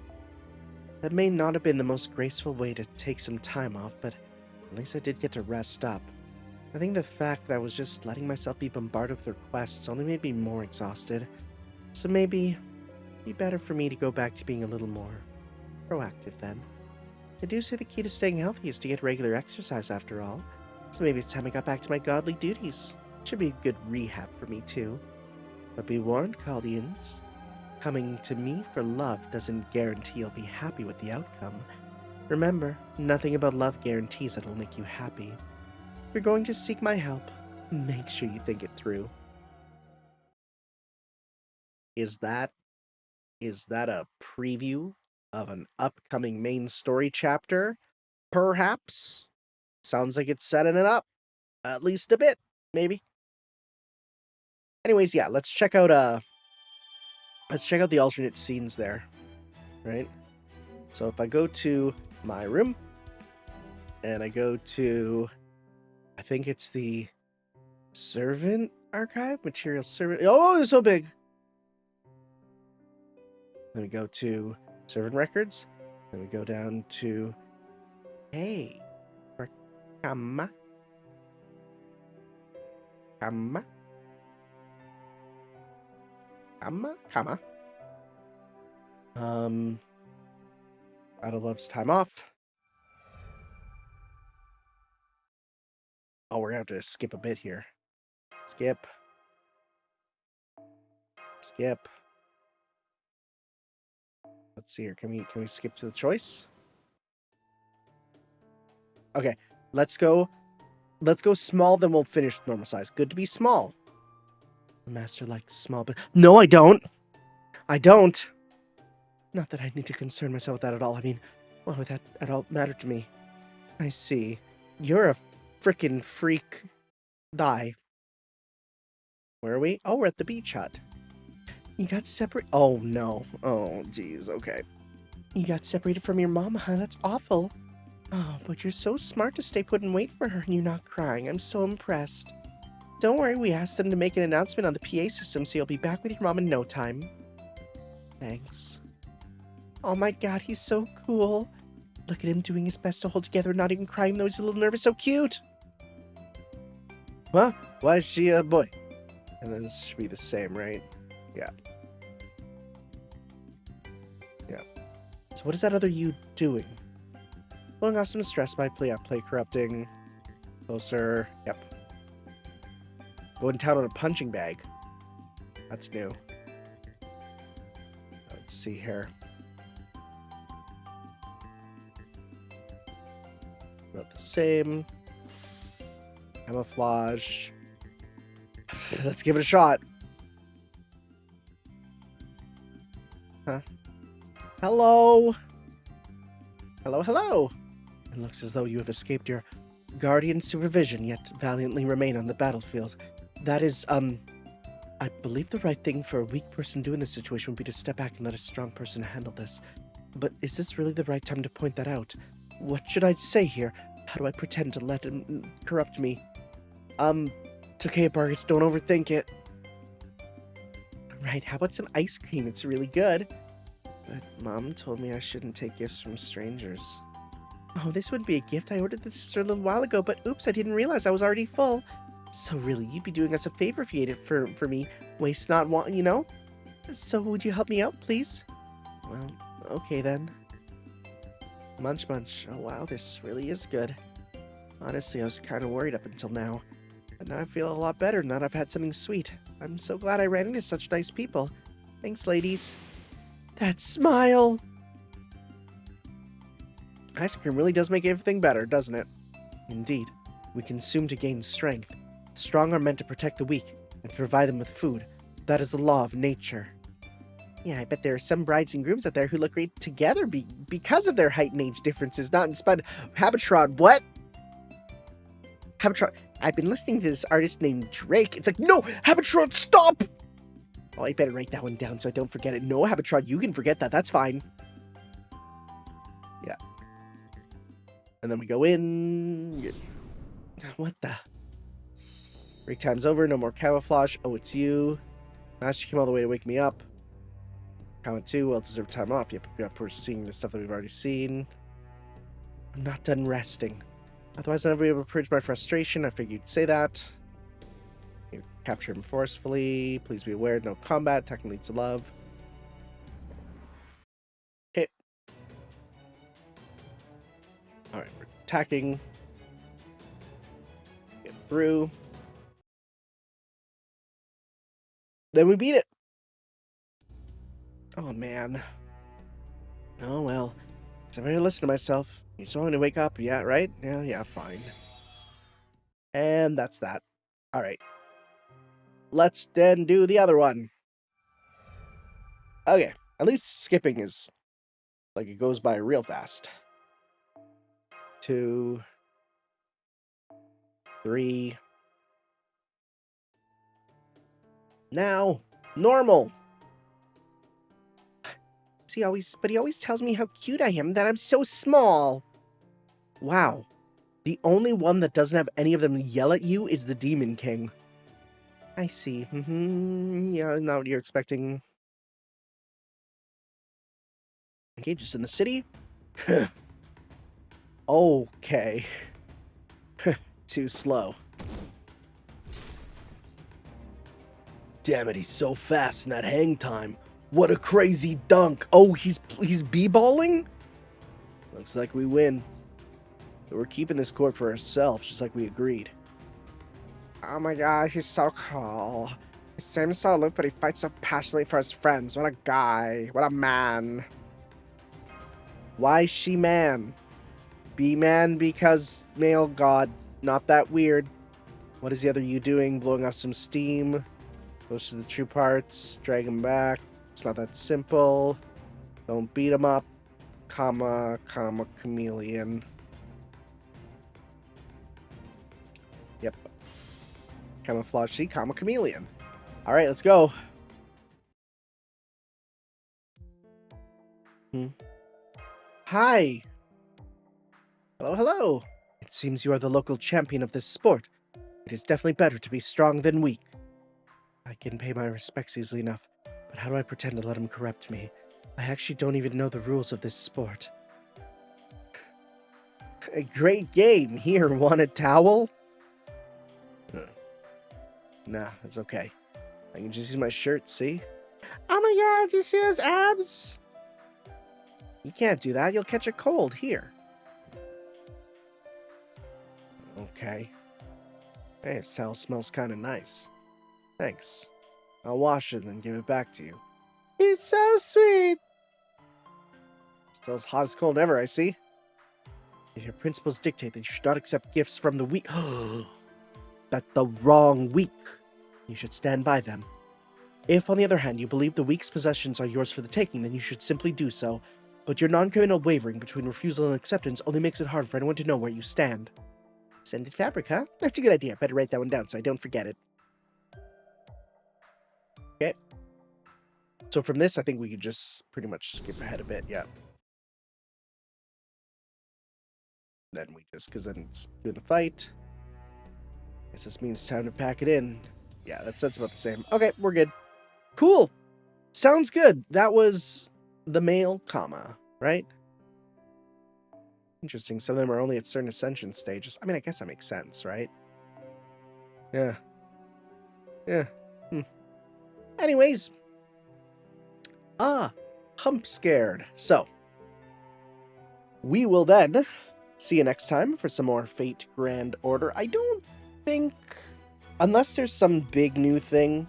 That may not have been the most graceful way to take some time off, but at least I did get to rest up. I think the fact that I was just letting myself be bombarded with requests only made me more exhausted. So maybe it'd be better for me to go back to being a little more proactive then. They do say the key to staying healthy is to get regular exercise after all. So maybe it's time I got back to my godly duties. Should be a good rehab for me too. But be warned, Chaldeans. Coming to me for love doesn't guarantee you'll be happy with the outcome. Remember, nothing about love guarantees that it'll make you happy. If you're going to seek my help, make sure you think it through. Is that a preview of an upcoming main story chapter? Perhaps? Sounds like it's setting it up. At least a bit, maybe. Anyways, yeah, let's check out the alternate scenes there. Right? So if I go to my room and I go to, I think it's the servant archive, material servant. Oh, it's so big. Then we go to servant records. Then we go down to, hey, for comma. Ada loves time off. Oh, we're gonna have to skip a bit here. Skip. Let's see here. Can we skip to the choice? Okay, let's go small, then we'll finish with normal size. Good to be small. The master likes small, but no, I don't. Not that I need to concern myself with that at all. I mean, why would that at all matter to me? I see. You're a frickin' freak. Die. Where are we? Oh, we're at the beach hut. You got separate. Oh, no. Oh, jeez. Okay. You got separated from your mom, huh? That's awful. Oh, but you're so smart to stay put and wait for her and you're not crying. I'm so impressed. Don't worry, we asked them to make an announcement on the PA system, so you'll be back with your mom in no time. Thanks. Oh my god, he's so cool. Look at him doing his best to hold together and not even crying, though he's a little nervous. So cute. Well, why is she a boy? And then this should be the same, right? Yeah. So what is that other you doing? Blowing off some stress by play corrupting. Closer. Yep. Going to town on a punching bag. That's new. Let's see here. About the same. Camouflage. Let's give it a shot. Huh? Hello? Hello? It looks as though you have escaped your guardian's supervision, yet valiantly remain on the battlefield. That is, I believe the right thing for a weak person to do in this situation would be to step back and let a strong person handle this. But is this really the right time to point that out? What should I say here? How do I pretend to let him corrupt me? It's okay, Bargus, don't overthink it. Right, how about some ice cream? It's really good. But Mom told me I shouldn't take gifts from strangers. Oh, this wouldn't be a gift. I ordered this a little while ago, but oops, I didn't realize I was already full. So really, you'd be doing us a favor if you ate it for me. Waste not, you know? So would you help me out, please? Well, okay then. Munch munch. Oh wow, this really is good. Honestly, I was kind of worried up until now. But now I feel a lot better now that I've had something sweet. I'm so glad I ran into such nice people. Thanks, ladies. That smile! Ice cream really does make everything better, doesn't it? Indeed. We consume to gain strength. The strong are meant to protect the weak and provide them with food. That is the law of nature. Yeah, I bet there are some brides and grooms out there who look great together because of their height and age differences, not in spite of Habitron. What? Habitron. I've been listening to this artist named Drake. It's like, no, Habitron, stop! Oh, I better write that one down so I don't forget it. No, Habitron, you can forget that. That's fine. Yeah. And then we go in. What the? Break time's over. No more camouflage. Oh, it's you. Master came all the way to wake me up. Comment 2. Well-deserved time off. Yep, we're seeing the stuff that we've already seen. I'm not done resting. Otherwise, I'll never be able to purge my frustration. I figured you'd say that. You capture him forcefully. Please be aware, no combat. Attacking leads to love. Okay. Alright, we're attacking. Get through. Then we beat it. Oh, man. Oh, well. I'm going to listen to myself. You just want me to wake up? Yeah, right? Yeah, fine. And that's that. Alright. Let's then do the other one. Okay. At least skipping is like it goes by real fast. 2, 3. Now, normal. He always tells me how cute I am, that I'm so small. Wow. The only one that doesn't have any of them yell at you is the Demon King. I see. Yeah, not what you're expecting. Okay, just in the city. Okay. Too slow. Damn it, he's so fast in that hang time. What a crazy dunk. Oh, he's b-balling? Looks like we win. But we're keeping this court for ourselves, just like we agreed. Oh my god, he's so cool. He seems so aloof, but he fights so passionately for his friends. What a guy. What a man. Why she man? Be man because male god. Not that weird. What is the other you doing? Blowing off some steam. Goes to the true parts. Drag him back. It's not that simple. Don't beat him up. Comma, chameleon. Yep. Camouflage C, comma, chameleon. Alright, let's go. Hi. Hello. It seems you are the local champion of this sport. It is definitely better to be strong than weak. I can pay my respects easily enough, but how do I pretend to let him corrupt me? I actually don't even know the rules of this sport. A great game. Here, want a towel? Nah, that's okay. I can just use my shirt, see? Oh my god, you see those abs? You can't do that. You'll catch a cold. Here. Okay. Hey, this towel smells kind of nice. Thanks. I'll wash it and then give it back to you. He's so sweet. Still as hot as cold ever, I see. If your principles dictate that you should not accept gifts from the weak... That's the wrong weak. You should stand by them. If, on the other hand, you believe the weak's possessions are yours for the taking, then you should simply do so. But your non-criminal wavering between refusal and acceptance only makes it hard for anyone to know where you stand. Scented fabric, huh? That's a good idea. Better write that one down so I don't forget it. Okay. So from this, I think we could just pretty much skip ahead a bit, yeah. Then we just, because then it's doing the fight. Guess this means time to pack it in. Yeah, that's about the same. Okay, we're good. Cool. Sounds good. That was the male, right? Interesting. Some of them are only at certain ascension stages. I mean, I guess that makes sense, right? Yeah. Yeah. Anyways. Hump scared. So, we will then see you next time for some more Fate Grand Order. I don't think, unless there's some big new thing,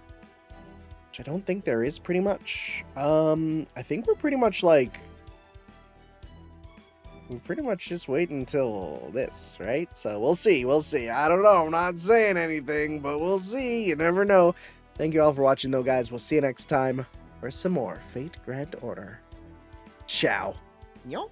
which I don't think there is pretty much. I think we're pretty much like, we pretty much just wait until this, right? So we'll see. I don't know. I'm not saying anything, but we'll see. You never know. Thank you all for watching, though, guys. We'll see you next time for some more Fate Grand Order. Ciao. Yo.